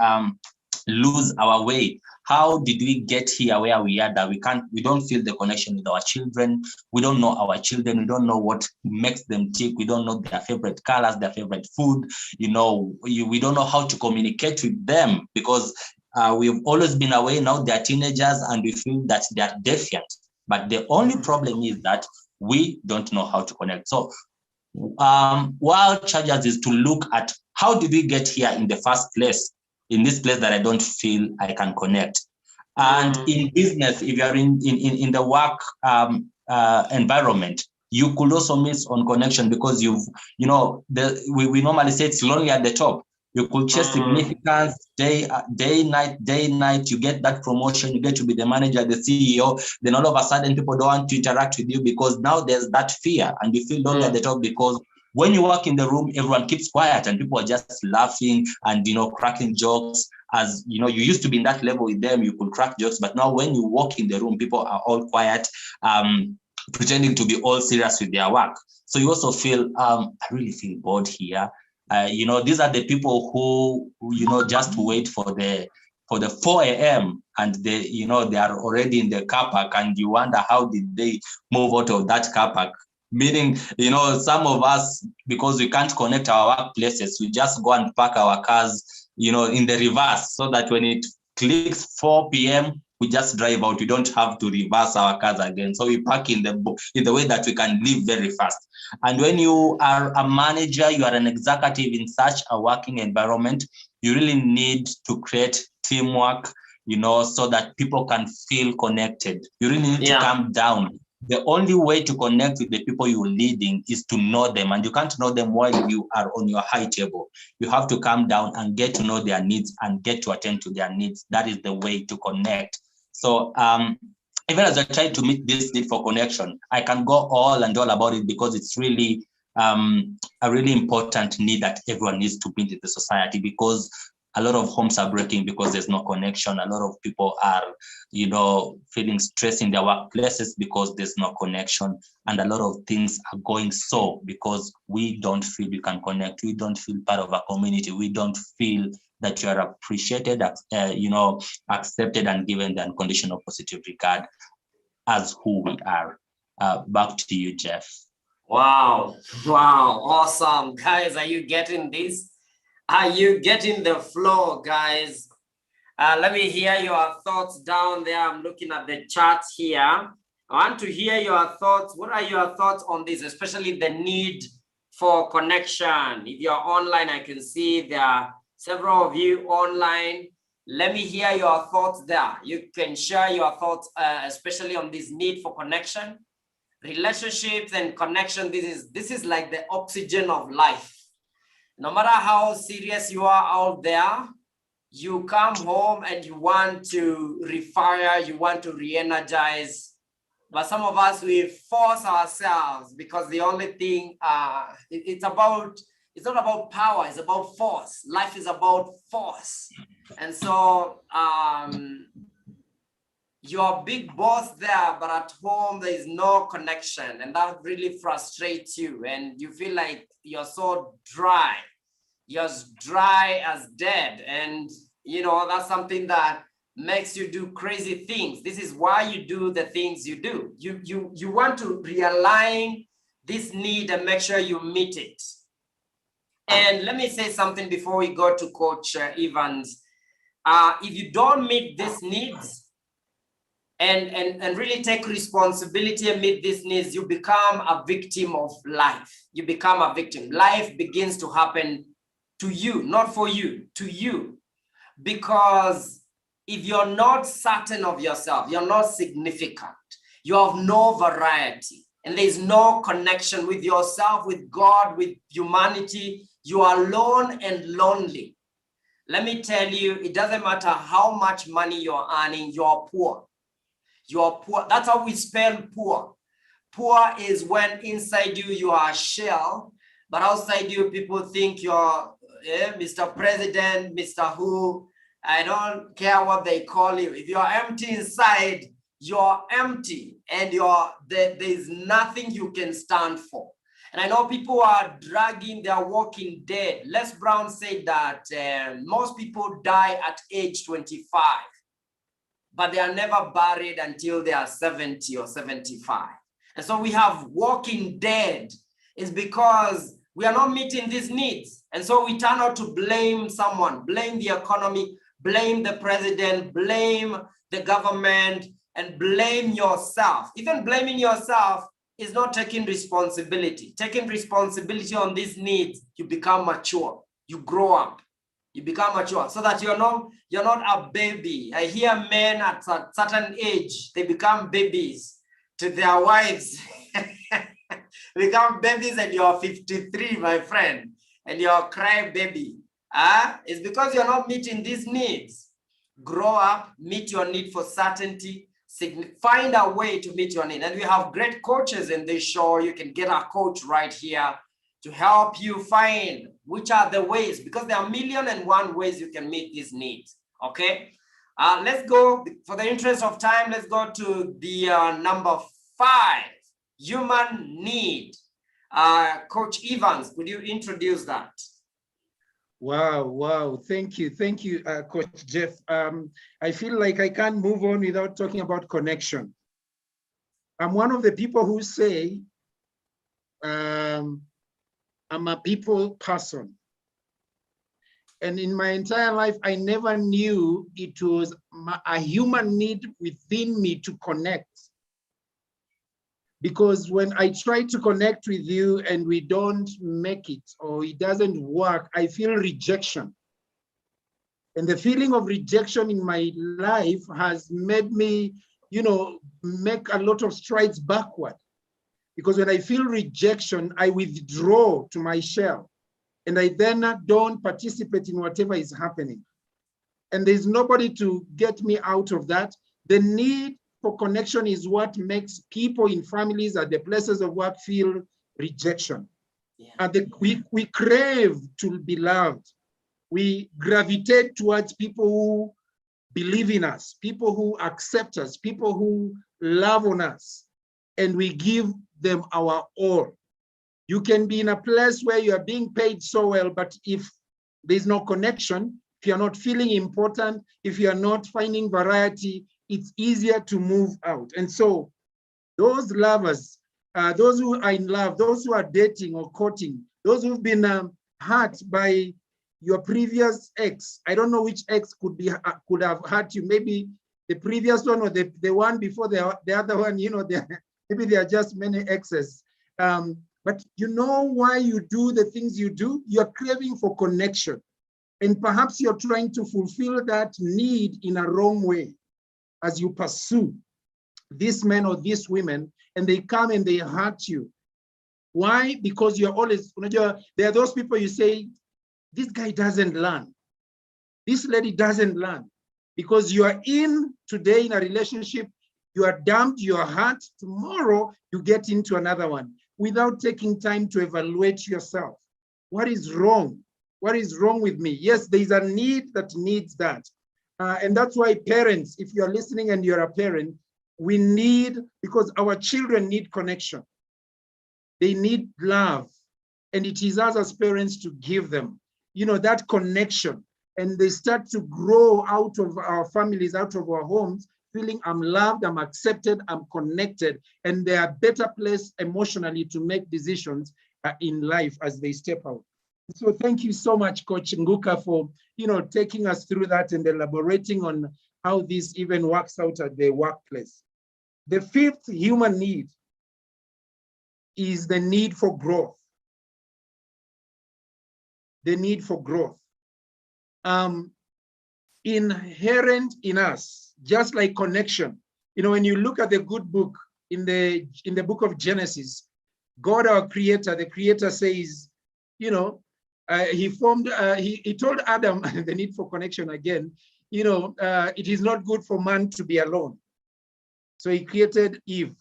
lose our way? How did we get here where we are, that we don't feel the connection with our children? We don't know our children. We don't know what makes them tick. We don't know their favorite colors, their favorite food. We don't know how to communicate with them, because we've always been away. Now they're teenagers and we feel that they're defiant. But the only problem is that we don't know how to connect. So while charges is to look at how did we get here in the first place, in this place that I don't feel I can connect. And in business, if you're in the work environment, you could also miss on connection, because we normally say it's lonely at the top. You could chase significance day, night. You get that promotion, you get to be the manager, the CEO. Then all of a sudden, people don't want to interact with you, because now there's that fear, and you feel lonely at the top, because when you walk in the room, everyone keeps quiet and people are just laughing and, cracking jokes. As you used to be in that level with them, you could crack jokes. But now when you walk in the room, people are all quiet, pretending to be all serious with their work. So you also feel, I really feel bored here. These are the people who, just wait for the 4 a.m. and they are already in the car park, and you wonder how did they move out of that car park. Meaning, some of us, because we can't connect our workplaces, we just go and park our cars, in the reverse, so that when it clicks 4 p.m., we just drive out. We don't have to reverse our cars again. So we park in the way that we can leave very fast. And when you are a manager, you are an executive in such a working environment, you really need to create teamwork, so that people can feel connected. You really need to calm down. The only way to connect with the people you're leading is to know them, and you can't know them while you are on your high table. You have to come down and get to know their needs and get to attend to their needs. That is the way to connect. So even as I try to meet this need for connection, I can go all and all about it because it's really a really important need that everyone needs to meet in the society, because a lot of homes are breaking because there's no connection. A lot of people are, feeling stress in their workplaces because there's no connection. And a lot of things are going so because we don't feel we can connect. We don't feel part of a community. We don't feel that you are appreciated, accepted and given the unconditional positive regard as who we are. Back to you, Jeff. Wow, awesome. Guys, are you getting this? Are you getting the flow, guys? Let me hear your thoughts down there. I'm looking at the chat here. I want to hear your thoughts. What are your thoughts on this, especially the need for connection? If you're online, I can see there are several of you online. Let me hear your thoughts there. You can share your thoughts, especially on this need for connection. Relationships and connection, this is like the oxygen of life. No matter how serious you are out there, you come home and you want to refire, you want to re-energize. But some of us, we force ourselves because the only thing, it's not about power, it's about force. Life is about force. And so you're a big boss there, but at home there is no connection, and that really frustrates you, and you feel like you're so dry. You're as dry as dead, and that's something that makes you do crazy things. This is why you do the things you do. You want to realign this need and make sure you meet it. And let me say something before we go to Coach Evans. If you don't meet these needs, and really take responsibility and meet these needs, you become a victim of life. You become a victim. Life begins to happen to you, not for you, to you. Because if you're not certain of yourself, you're not significant, you have no variety, and there's no connection with yourself, with God, with humanity, you are alone and lonely. Let me tell you, it doesn't matter how much money you're earning, you're poor. You're poor. That's how we spell poor. Poor is when inside you are a shell, but outside you, people think you're Mr. President, Mr. Who. I don't care what they call you. If you're empty inside, you're empty, and there's nothing you can stand for. And I know people are dragging their walking dead. Les Brown said that most people die at age 25. But they are never buried until they are 70 or 75. And so we have walking dead. Is because we are not meeting these needs. And so we turn out to blame someone, blame the economy, blame the president, blame the government, and blame yourself. Even blaming yourself is not taking responsibility. Taking responsibility on these needs, you become mature, you grow up. You become mature so that you're not a baby. I hear men at a certain age, they become babies to their wives. Become babies and you're 53, my friend, and you're a cry baby. It's because you're not meeting these needs. Grow up, meet your need for certainty, find a way to meet your need. And we have great coaches in this show. You can get a coach right here to help you find which are the ways, because there are 1,000,001 ways you can meet these needs. Okay, let's go, for the interest of time, let's go to the number 5, human need. Coach Evans, would you introduce that? Wow. Thank you, Coach Jeff. I feel like I can't move on without talking about connection. I'm one of the people who say, I'm a people person. And in my entire life, I never knew it was a human need within me to connect. Because when I try to connect with you and we don't make it or it doesn't work, I feel rejection. And the feeling of rejection in my life has made me make a lot of strides backward. Because when I feel rejection, I withdraw to my shell, and I then don't participate in whatever is happening. And there's nobody to get me out of that. The need for connection is what makes people in families at the places of work feel rejection. Yeah. We crave to be loved. We gravitate towards people who believe in us, people who accept us, people who love on us, and we give them our all. You can be in a place where you are being paid so well, but if there's no connection, if you're not feeling important, if you're not finding variety, it's easier to move out. And so those lovers, those who are in love, those who are dating or courting, those who've been hurt by your previous ex, I don't know which ex could have hurt you, maybe the previous one or the one before the other one, maybe there are just many exes. But you know why you do the things you do? You're craving for connection. And perhaps you're trying to fulfill that need in a wrong way as you pursue these men or these women, and they come and they hurt you. Why? Because you're always, there are those people you say, this guy doesn't learn. This lady doesn't learn. Because you are in today in a relationship, you are dumped, you are hurt, tomorrow you get into another one without taking time to evaluate yourself. What is wrong? What is wrong with me? Yes, there's a need that needs that. And that's why parents, if you're listening and you're a parent, we need, because our children need connection. They need love. And it is us as parents to give them, that connection. And they start to grow out of our families, out of our homes, feeling I'm loved, I'm accepted, I'm connected, and they are better placed emotionally to make decisions in life as they step out. So thank you so much, Coach Nguka, for taking us through that and elaborating on how this even works out at the workplace. The fifth human need is the need for growth. The need for growth. Inherent in us, just like connection. When you look at the good book, in the book of Genesis, God, our creator, the creator says, he told Adam the need for connection again, it is not good for man to be alone. So he created Eve.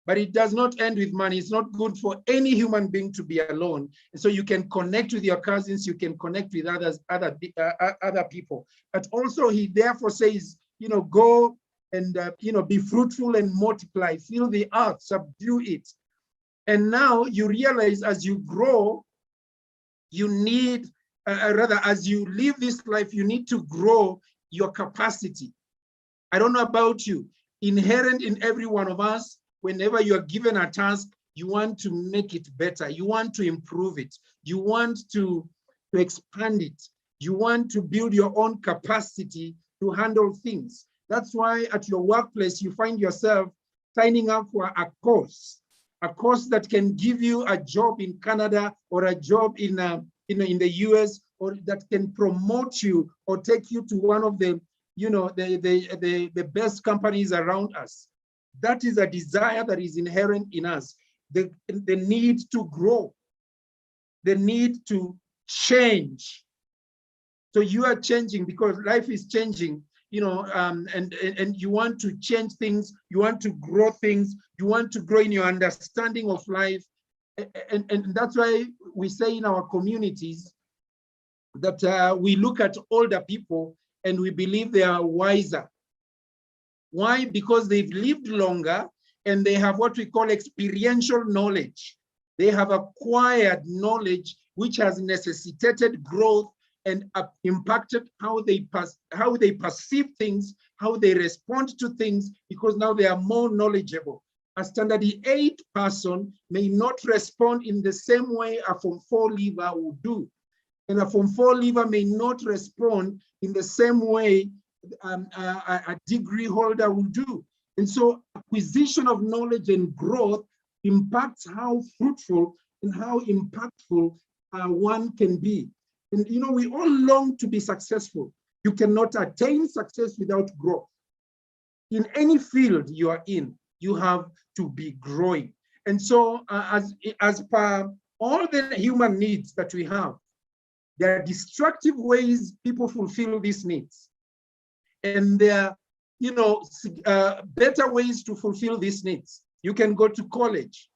But it does not end with man. It's not good for any human being to be alone. And so you can connect with your cousins, you can connect with other people. But also he therefore says, go and be fruitful and multiply, fill the earth, subdue it. And now you realize as you grow, you need, as you live this life, you need to grow your capacity. I don't know about you, inherent in every one of us, whenever you're given a task, you want to make it better. You want to improve it. You want to expand it. You want to build your own capacity to handle things. That's why at your workplace, you find yourself signing up for a course that can give you a job in Canada or a job in the US, or that can promote you or take you to one of the the best companies around us. That is a desire that is inherent in us. The need to grow, the need to change. So you are changing because life is changing, and you want to change things, you want to grow things, you want to grow in your understanding of life. And that's why we say in our communities that we look at older people and we believe they are wiser. Why? Because they've lived longer and they have what we call experiential knowledge. They have acquired knowledge which has necessitated growth and impacted how they perceive things, how they respond to things, because now they are more knowledgeable. A standard 8 person may not respond in the same way a Form 4 leaver would do. And a Form 4 leaver may not respond in the same way a degree holder will do. And so acquisition of knowledge and growth impacts how fruitful and how impactful one can be. And we all long to be successful. You cannot attain success without growth. in any field you are in, you have to be growing. And so as per all the human needs that we have, there are destructive ways people fulfill these needs. And there are, better ways to fulfill these needs. You can go to college.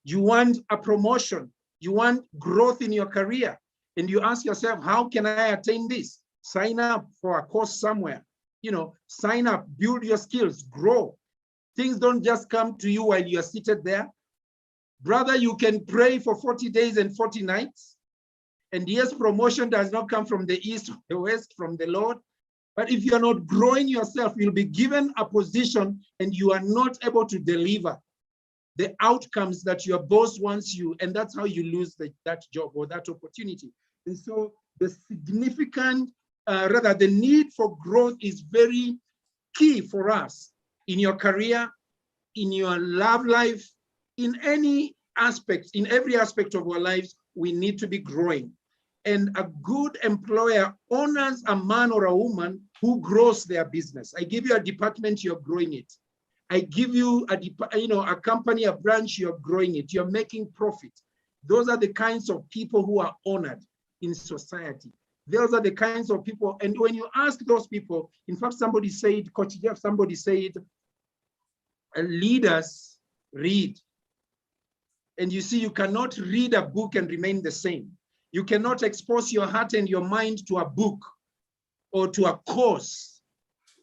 You want a promotion. You want growth in your career. And you ask yourself, how can I attain this? Sign up for a course somewhere. Sign up, build your skills, grow. Things don't just come to you while you're seated there. Brother, you can pray for 40 days and 40 nights. And yes, promotion does not come from the east or the west, from the Lord. But if you're not growing yourself, you'll be given a position and you are not able to deliver the outcomes that your boss wants you, and that's how you lose that job or that opportunity. And so the significant, the need for growth is very key for us in your career, in your love life, in any aspect, in every aspect of our lives. We need to be growing. And a good employer honors a man or a woman who grows their business. I give you a department, you're growing it. I give you a company, a branch, you're growing it. You're making profit. Those are the kinds of people who are honored in society. Those are the kinds of people. And when you ask those people, in fact, somebody said, Coach Jeff, somebody said, leaders read. And you see, you cannot read a book and remain the same. You cannot expose your heart and your mind to a book or to a course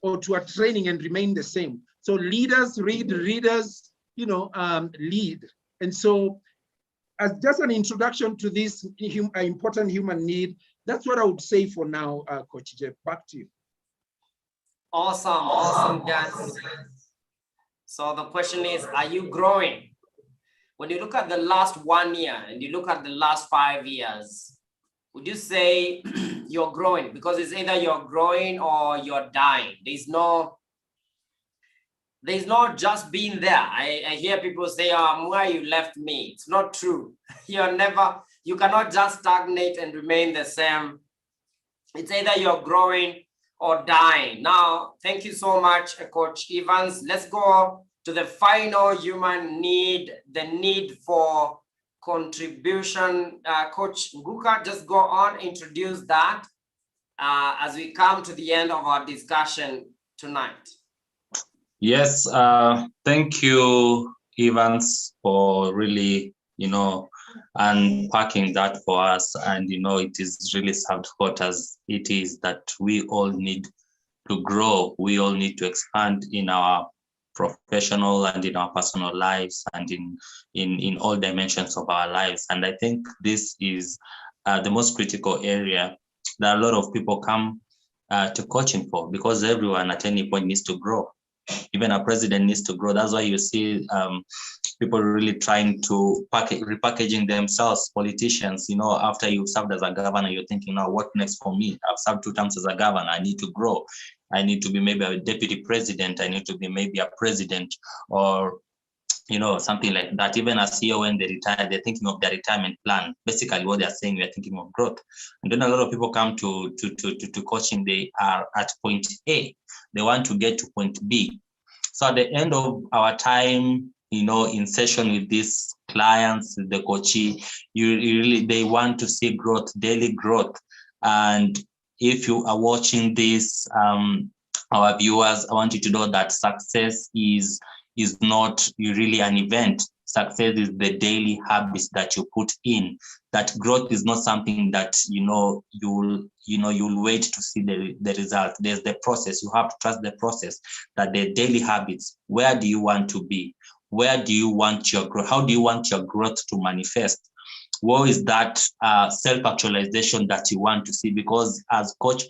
or to a training and remain the same. So leaders read, readers, lead. And so as just an introduction to this important human need, that's what I would say for now, Coach Jeff. Back to you. Awesome, guys. So the question is, are you growing? When you look at the last 1 year and you look at the last 5 years, would you say you're growing? Because it's either you're growing or you're dying. There's no just being there. I hear people say, oh, where you left me. It's not true. You cannot just stagnate and remain the same. It's either you're growing or dying. Now, thank you so much, Coach Evans. Let's go to the final human need, the need for contribution. Coach Nguka, just go on, introduce that as we come to the end of our discussion tonight. Yes, thank you, Evans, for really, unpacking that for us. And, it is really served hot as it is that we all need to grow. We all need to expand in our professional and in our personal lives and in all dimensions of our lives. And I think this is the most critical area that a lot of people come to coaching for, because everyone at any point needs to grow. Even a president needs to grow. That's why you see people really trying to repackaging themselves. Politicians, after you've served as a governor, you're thinking, now what next for me? I've served 2 terms as a governor. I need to grow. I need to be maybe a deputy president. I need to be maybe a president, or something like that. Even as CEO, when they retire, they're thinking of their retirement plan. Basically, what they're saying, we're thinking of growth. And then a lot of people come to coaching. They are at point A. They want to get to point B. So at the end of our time, in session with these clients, the coachee, they want to see growth, daily growth. And if you are watching this, our viewers, I want you to know that success is not really an event. Success is the daily habits that you put in. That growth is not something that you'll wait to see the result. There's the process. You have to trust the process. That the daily habits. Where do you want to be? Where do you want your growth? How do you want your growth to manifest? What is that self-actualization that you want to see? Because as Coach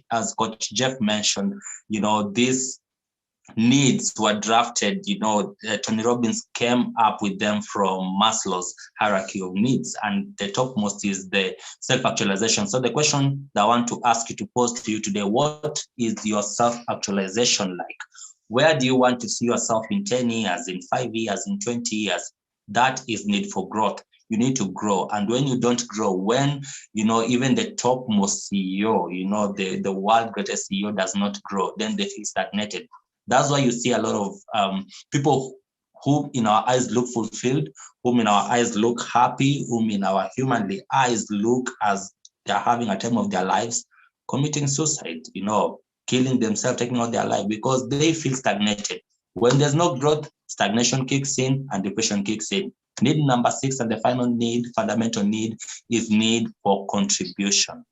Jeff mentioned, these needs were drafted, Tony Robbins came up with them from Maslow's hierarchy of needs, and the topmost is the self-actualization. So the question that I want to ask you to pose to you today, what is your self-actualization like? Where do you want to see yourself in 10 years, in 5 years, in 20 years? That is need for growth. You need to grow. And when you don't grow, when, even the topmost CEO, the world greatest CEO does not grow, then they feel stagnated. That's why you see a lot of people whom in our eyes look fulfilled, whom in our eyes look happy, whom in our humanly eyes look as they're having a time of their lives, committing suicide, killing themselves, taking out their life because they feel stagnated. When there's no growth, stagnation kicks in and depression kicks in. Need number 6 and the final need, fundamental need, is need for contribution.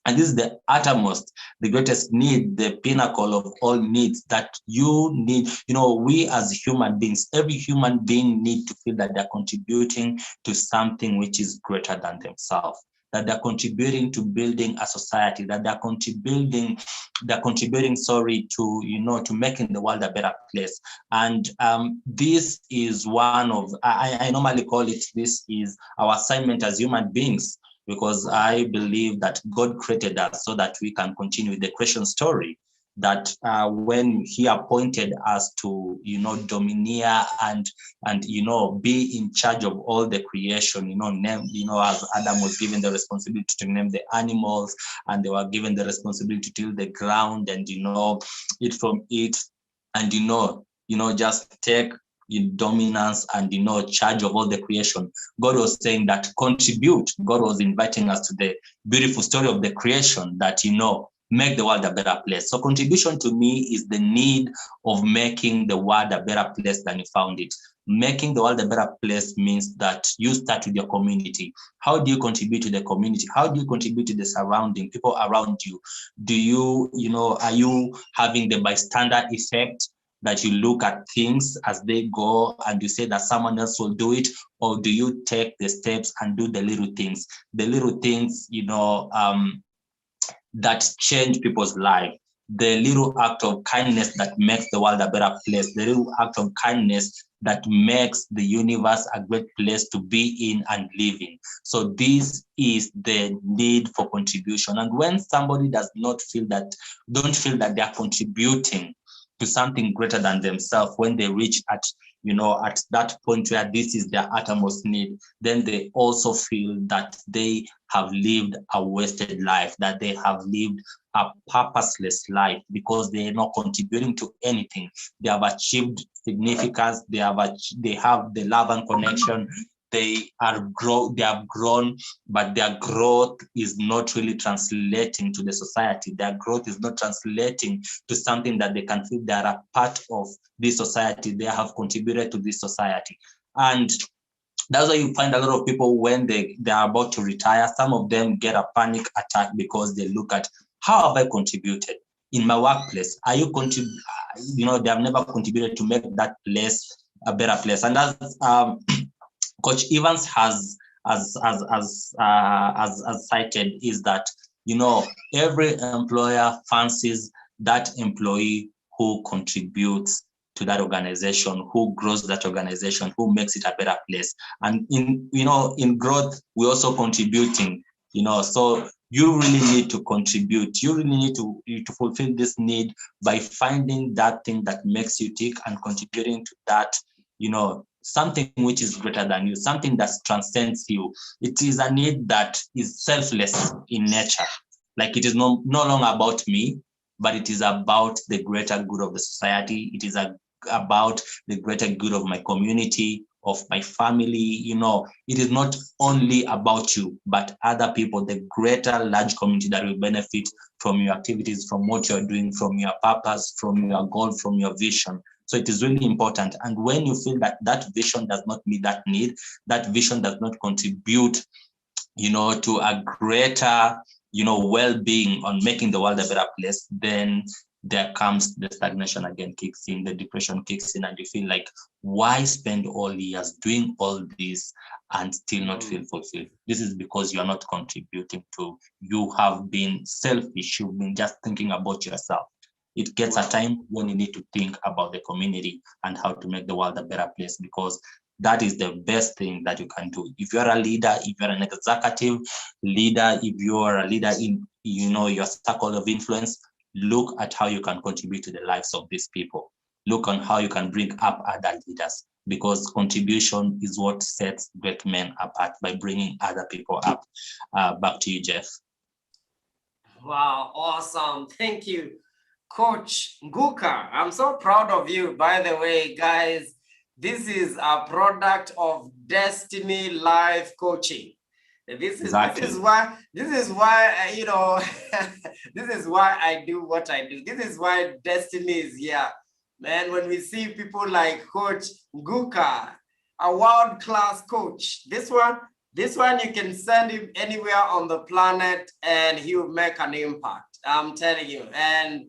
And this is the uttermost, the greatest need, the pinnacle of all needs that you need. We as human beings, every human being need to feel that they're contributing to something which is greater than themselves, that they're contributing to building a society, that they're contributing, to making the world a better place. And this is one of, I normally call it, this is our assignment as human beings, because I believe that God created us so that we can continue the creation story, that when he appointed us to, domineer and be in charge of all the creation, as Adam was given the responsibility to name the animals, and they were given the responsibility to till the ground and, eat from it, and, just take dominance and, charge of all the creation. God was saying that contribute. God was inviting us to the beautiful story of the creation that, make the world a better place. So contribution to me is the need of making the world a better place than you found it. Making the world a better place means that you start with your community. How do you contribute to the community? How do you contribute to the surrounding people around you? Do you, are you having the bystander effect, that you look at things as they go and you say that someone else will do it? Or do you take the steps and do the little things, that change people's life, the little act of kindness that makes the world a better place, the little act of kindness that makes the universe a great place to be in and live in? So this is the need for contribution. And when somebody don't feel that they are contributing to something greater than themselves, when they reach at that point where this is their uttermost need, then they also feel that they have lived a wasted life, that they have lived a purposeless life, because they are not contributing to anything. They have achieved significance, they have the love and connection, they have grown, but their growth is not really translating to the society. Their growth is not translating to something that they can feel they are a part of this society. They have contributed to this society. And that's why you find a lot of people, when they are about to retire, some of them get a panic attack because they look at, how have I contributed in my workplace? Are you they have never contributed to make that place a better place. And as Coach Evans has cited, is that every employer fancies that employee who contributes to that organization, who grows that organization, who makes it a better place. And in growth, we're also contributing. So you really need to contribute. You really need to fulfill this need by finding that thing that makes you tick and contributing to that, something which is greater than you, something that transcends you. It is a need that is selfless in nature. Like, it is no longer about me, but it is about the greater good of the society. It is about the greater good of my community, of my family. It is not only about you, but other people, the greater large community that will benefit from your activities, from what you're doing, from your purpose, from your goal, from your vision. So it is really important. And when you feel that that vision does not meet that need, that vision does not contribute, to a greater, well-being on making the world a better place, then there comes the stagnation again, kicks in, the depression kicks in, and you feel like, why spend all years doing all this and still not feel fulfilled? This is because you are not contributing you have been selfish, you've been just thinking about yourself. It gets a time when you need to think about the community and how to make the world a better place, because that is the best thing that you can do. If you're a leader, if you're an executive leader, if you're a leader in your circle of influence, look at how you can contribute to the lives of these people. Look on how you can bring up other leaders, because contribution is what sets great men apart, by bringing other people up. Back to you, Jeff. Wow, awesome. Thank you Coach Nguka, I'm so proud of you, by the way, guys. This is a product of Destiny Life Coaching. This is why you know this is why I do what I do. This is why Destiny is here. Man, when we see people like Coach Nguka, a world-class coach, this one you can send him anywhere on the planet and he will make an impact. I'm telling you. And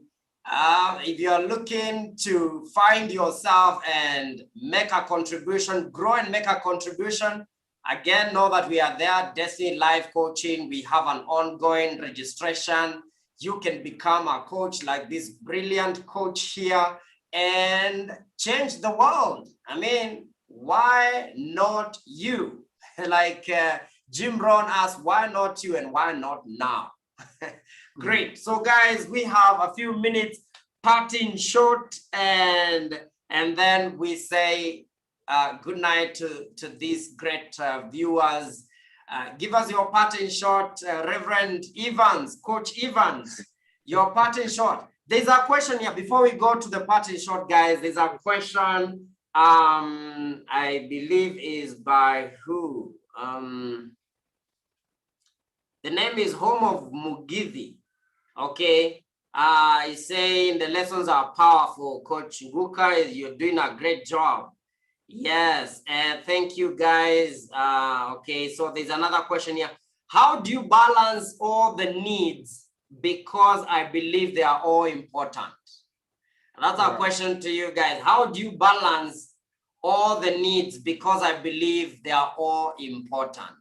if you're looking to find yourself and make a contribution, grow and make a contribution, again, know that we are there, Destiny Life Coaching. We have an ongoing registration. You can become a coach like this brilliant coach here and change the world. I mean, why not you? Like Jim Rohn asked, why not you and why not now? Great. So guys, we have a few minutes parting short and then we say good night to these great viewers. Give us your parting shot, Reverend Evans, Coach Evans, your parting shot. There's a question here before we go to the parting shot, guys. There's a question I believe is by who? The name is Home of Mugithi. Okay. He's saying the lessons are powerful. Coach Nguka, you're doing a great job. Yes, and thank you guys. Okay, so there's another question here. How do you balance all the needs? Because I believe they are all important. Another question to you guys. How do you balance all the needs? Because I believe they are all important.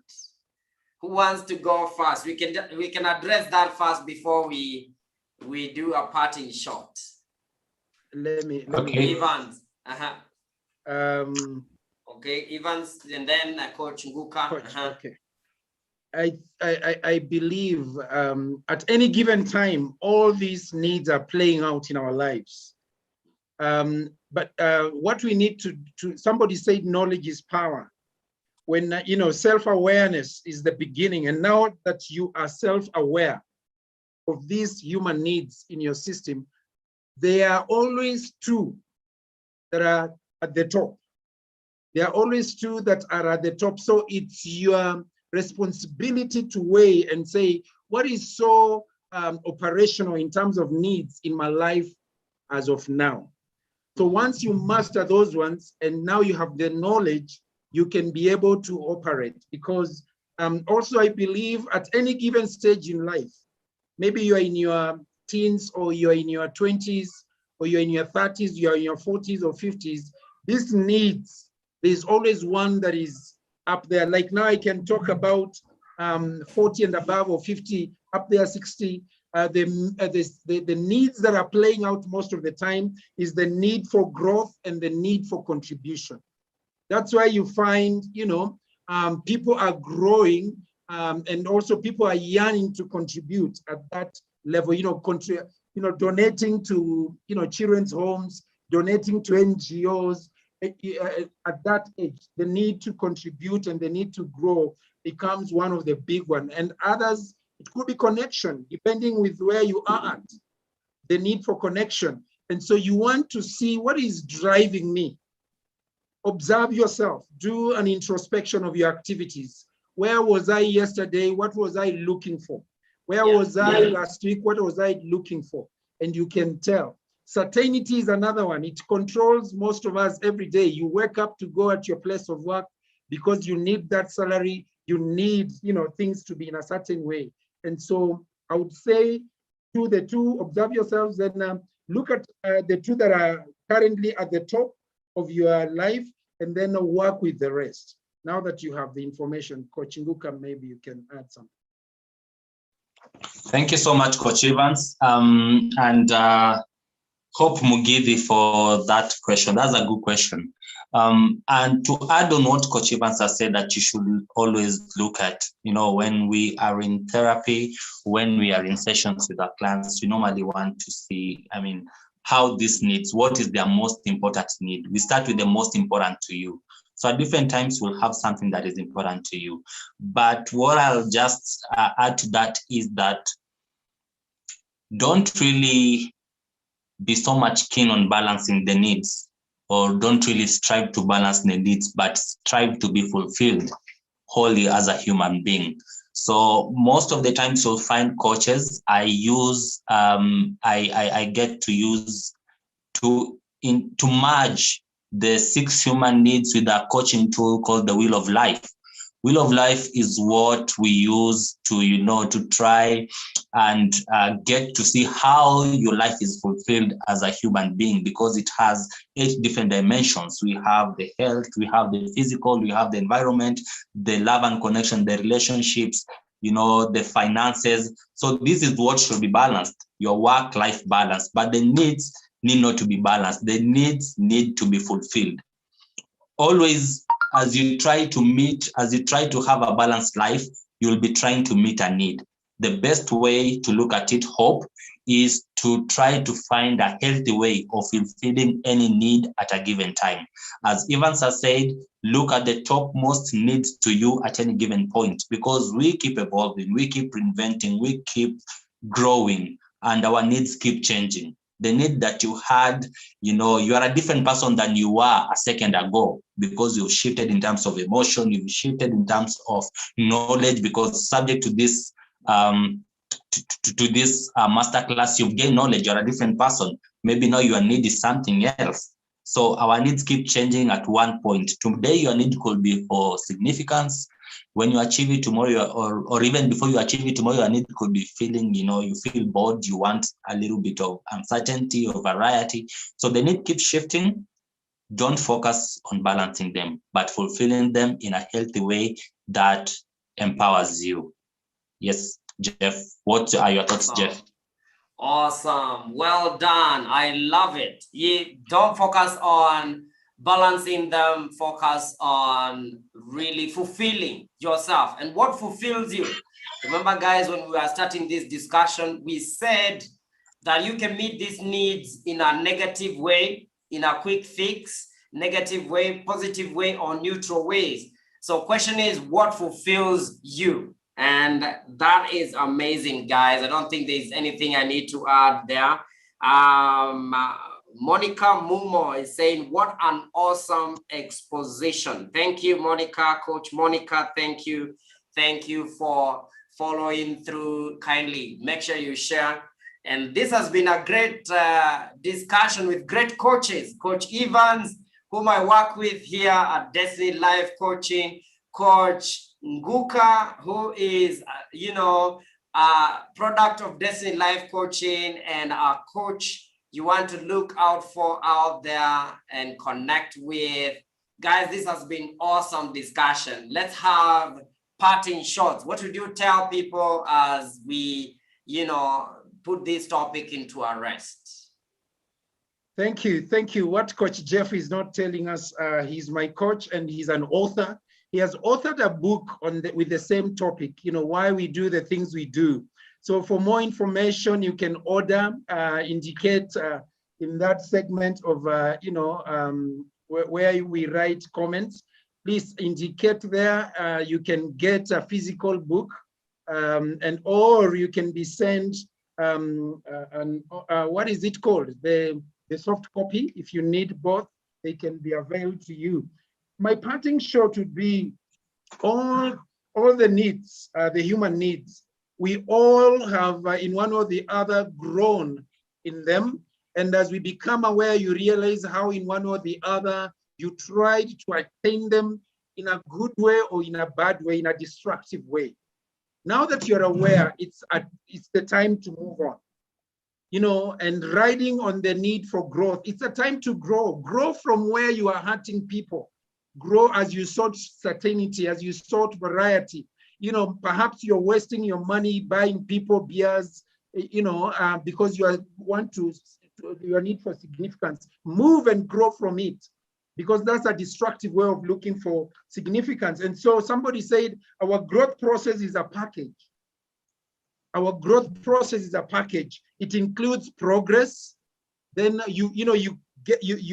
Who wants to go first? We can address that first before we do a parting shot. Let me Evans. Okay, Evans, and then Coach Nguka. Coach, okay. I believe at any given time, all these needs are playing out in our lives. But what we need to somebody said knowledge is power. When, self-awareness is the beginning. And now that you are self-aware of these human needs in your system, there are always two that are at the top. There are always two that are at the top. So it's your responsibility to weigh and say, what is so operational in terms of needs in my life as of now? So once you master those ones, and now you have the knowledge, you can be able to operate. Because also I believe at any given stage in life, maybe you're in your teens or you're in your 20s or you're in your 30s, you're in your 40s or 50s, these needs, there's always one that is up there. Like now I can talk about 40 and above or 50, up there 60. The needs that are playing out most of the time is the need for growth and the need for contribution. That's why you find, people are growing and also people are yearning to contribute at that level, donating to, children's homes, donating to NGOs. At that age, the need to contribute and the need to grow becomes one of the big ones. And others, it could be connection, depending with where you are at, the need for connection. And so you want to see what is driving me. Observe yourself, do an introspection of your activities. Where was I yesterday? What was I looking for? Where was I last week? What was I looking for? And you can tell. Certainty is another one. It controls most of us every day. You wake up to go at your place of work because you need that salary. You need, things to be in a certain way. And so I would say to the two, observe yourselves and look at the two that are currently at the top of your life and then work with the rest. Now that you have the information, Coach Nguka, maybe you can add something. Thank you so much, Coach Evans. Hope Mugithi for that question. That's a good question. And to add on what Coach Evans has said, that you should always look at, when we are in therapy, when we are in sessions with our clients, we normally want to see, how this needs, what is their most important need. We start with the most important to you. So at different times, we'll have something that is important to you. But what I'll just add to that is that don't really be so much keen on balancing the needs, or don't really strive to balance the needs, but strive to be fulfilled wholly as a human being. So most of the times you'll find coaches, I get to use to merge the 6 human needs with a coaching tool called the Wheel of Life. Wheel of Life is what we use to, to try and get to see how your life is fulfilled as a human being, because it has 8 different dimensions. We have the health, we have the physical, we have the environment, the love and connection, the relationships, the finances. So this is what should be balanced, your work-life balance, but the needs need not to be balanced. The needs need to be fulfilled. Always, as you try to have a balanced life, you'll be trying to meet a need. The best way to look at it, Hope, is to try to find a healthy way of fulfilling any need at a given time. As Evans has said, look at the topmost needs to you at any given point, because we keep evolving, we keep reinventing, we keep growing, and our needs keep changing. The need that you had, you are a different person than you were a second ago, because you've shifted in terms of emotion, you've shifted in terms of knowledge, because subject to this masterclass, you've gained knowledge, you're a different person. Maybe now your need is something else. So our needs keep changing at one point. Today, your need could be for significance. When you achieve it tomorrow, or even before you achieve it tomorrow, your need could be feeling, you feel bored, you want a little bit of uncertainty or variety. So the need keeps shifting. Don't focus on balancing them, but fulfilling them in a healthy way that empowers you. Yes, Jeff, what are your thoughts, Jeff? Awesome. Well done. I love it. You don't focus on balancing them, focus on really fulfilling yourself. And what fulfills you? Remember, guys, when we were starting this discussion, we said that you can meet these needs in a negative way, in a quick fix, negative way, positive way, or neutral ways. So question is, what fulfills you? And that is amazing, guys. I don't think there's anything I need to add there. Monica Mumo is saying, what an awesome exposition. Thank you, Monica. Coach Monica, thank you. Thank you for following through. Kindly make sure you share. And this has been a great discussion with great coaches. Coach Evans, whom I work with here at Destiny Life Coaching, Coach Nguka, who is, a product of Destiny Life Coaching, and a coach you want to look out for out there and connect with. Guys, this has been awesome discussion. Let's have parting shots. What would you tell people as we, put this topic into a rest? Thank you. Thank you. What Coach Jeff is not telling us, he's my coach and he's an author. He has authored a book with the same topic, why we do the things we do. So for more information, you can order, indicate in that segment of, where we write comments. Please indicate there. You can get a physical book, or you can be sent, what is it called? The soft copy. If you need both, they can be available to you. My parting shot would be all the needs, the human needs. We all have, in one or the other, grown in them. And as we become aware, you realize how in one or the other, you tried to attain them in a good way or in a bad way, in a destructive way. Now that you're aware, it's the time to move on. And riding on the need for growth, it's a time to grow from where you are hurting people. Grow as you sought certainty, as you sought variety. Perhaps you're wasting your money buying people beers, because your need for significance. Move and grow from it, because that's a destructive way of looking for significance. And so somebody said, our growth process is a package. Our growth process is a package. It includes progress. Then you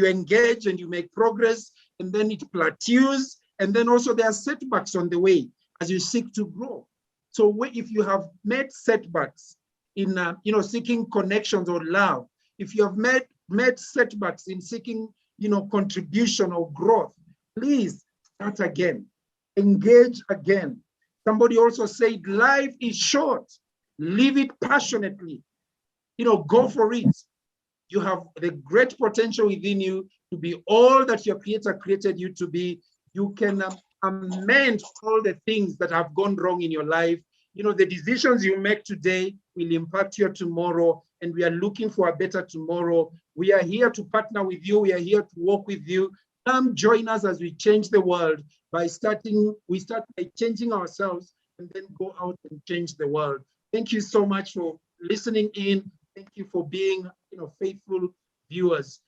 engage and you make progress, and then it plateaus, and then also there are setbacks on the way as you seek to grow. So if you have met setbacks in seeking connections or love, If you have met setbacks in seeking, contribution or growth, please start again, engage again. Somebody also said, life is short, live it passionately, go for it. You have the great potential within you to be all that your Creator created you to be. You can amend all the things that have gone wrong in your life. The decisions you make today will impact your tomorrow, and we are looking for a better tomorrow. We are here to partner with you. We are here to work with you. Come join us as we change the world we start by changing ourselves and then go out and change the world. Thank you so much for listening in. Thank you for being, faithful viewers.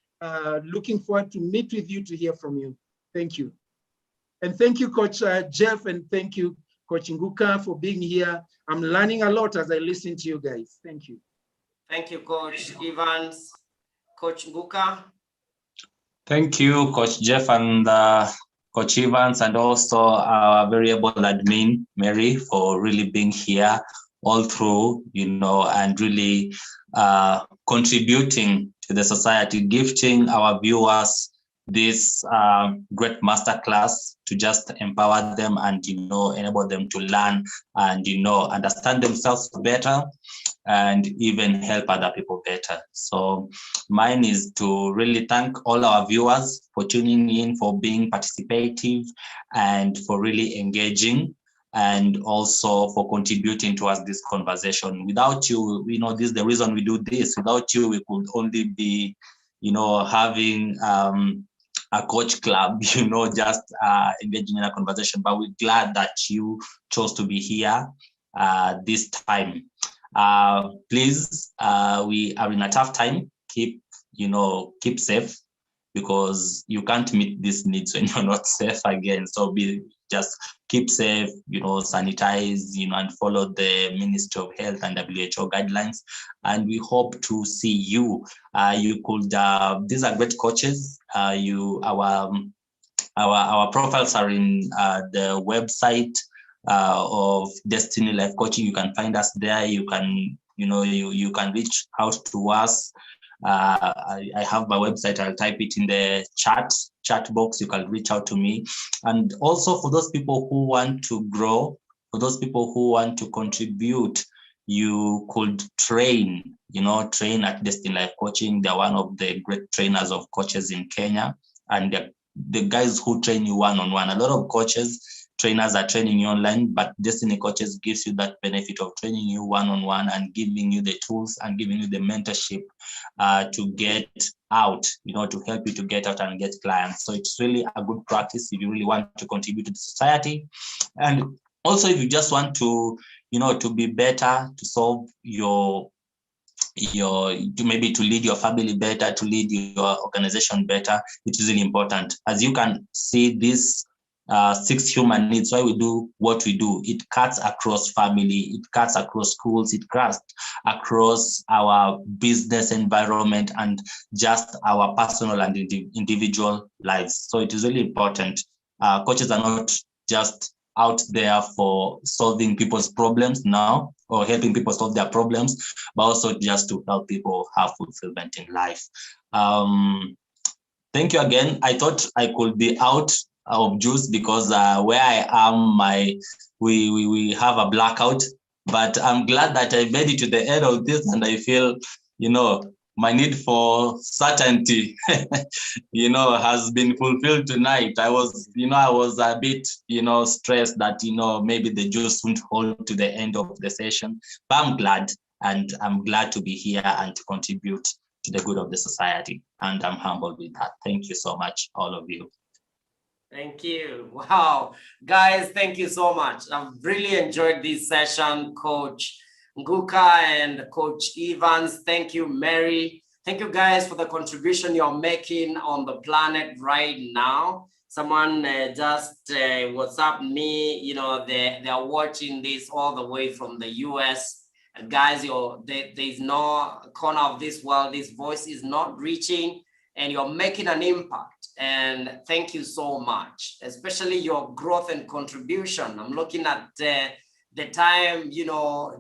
Looking forward to meet with you, to hear from you. Thank you. And thank you, Coach Jeff, and thank you, Coach Nguka, for being here. I'm learning a lot as I listen to you guys. Thank you. Thank you, Coach Evans. Coach Nguka. Thank you, Coach Jeff and Coach Evans, and also our very able admin, Mary, for really being here all through, and really contributing to the society, gifting our viewers this great masterclass to just empower them and, enable them to learn and, understand themselves better and even help other people better. So mine is to really thank all our viewers for tuning in, for being participative, and for really engaging, and also for contributing towards this conversation. Without you, this is the reason we do this. Without you, we could only be, having a coach club, just engaging in a conversation. But we're glad that you chose to be here this time. Please, we are in a tough time. Keep safe, because you can't meet these needs when you're not safe again. So just keep safe, sanitize, and follow the Ministry of Health and WHO guidelines. And we hope to see you. You could, these are great coaches. Our profiles are in the website of Destiny Life Coaching. You can find us there. You can, you can reach out to us. I have my website. I'll type it in the chat box. You can reach out to me. And also, for those people who want to grow, for those people who want to contribute, you could train at Destiny Life Coaching. They're one of the great trainers of coaches in Kenya, and the guys who train you one-on-one. A lot of trainers are training you online, but Destiny Coaches gives you that benefit of training you one-on-one and giving you the tools and giving you the mentorship to get out, to help you to get out and get clients. So it's really a good practice if you really want to contribute to the society. And also, if you just want to, to be better, to solve maybe to lead your family better, to lead your organization better, it is really important. As you can see, this 6 human needs, why we do what we do, it cuts across family, it cuts across schools, it cuts across our business environment and just our personal and individual lives. So it is really important. Coaches are not just out there for solving people's problems now or helping people solve their problems, but also just to help people have fulfillment in life. Thank you again. I thought I could be out of juice because where I am, we have a blackout, but I'm glad that I made it to the end of this, and I feel, my need for certainty, has been fulfilled tonight. I was a bit, stressed that, maybe the juice won't hold to the end of the session, but I'm glad, and I'm glad to be here and to contribute to the good of the society. And I'm humbled with that. Thank you so much, all of you. Thank you. Wow. Guys, thank you so much. I've really enjoyed this session, Coach Nguka and Coach Evans. Thank you, Mary. Thank you guys for the contribution you're making on the planet right now. Someone just WhatsApp me, they're watching this all the way from the US. Guys, there's no corner of this world this voice is not reaching, and you're making an impact. And thank you so much, especially your growth and contribution. I'm looking at the time,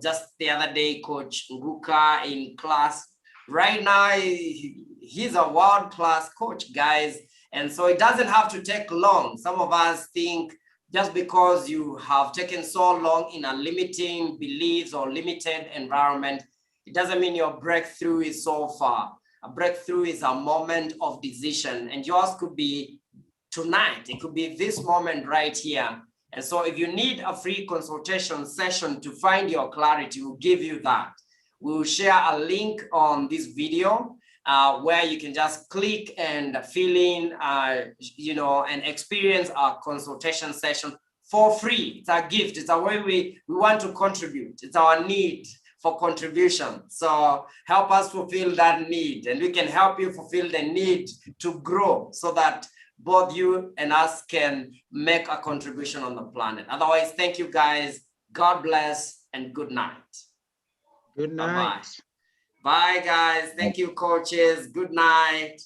just the other day, Coach Nguka in class right now, he's a world-class coach, guys. And so it doesn't have to take long. Some of us think just because you have taken so long in a limiting beliefs or limited environment, it doesn't mean your breakthrough is so far. A breakthrough is a moment of decision, and yours could be tonight. It could be this moment right here. And so if you need a free consultation session to find your clarity, we'll give you that. We'll share a link on this video where you can just click and fill in, and experience our consultation session for free. It's a gift. It's a way we want to contribute. It's our need for contribution. So help us fulfill that need, and we can help you fulfill the need to grow so that both you and us can make a contribution on the planet. Otherwise, thank you guys. God bless and good night. Good night. Bye-bye. Bye, guys. Thank you, coaches. Good night.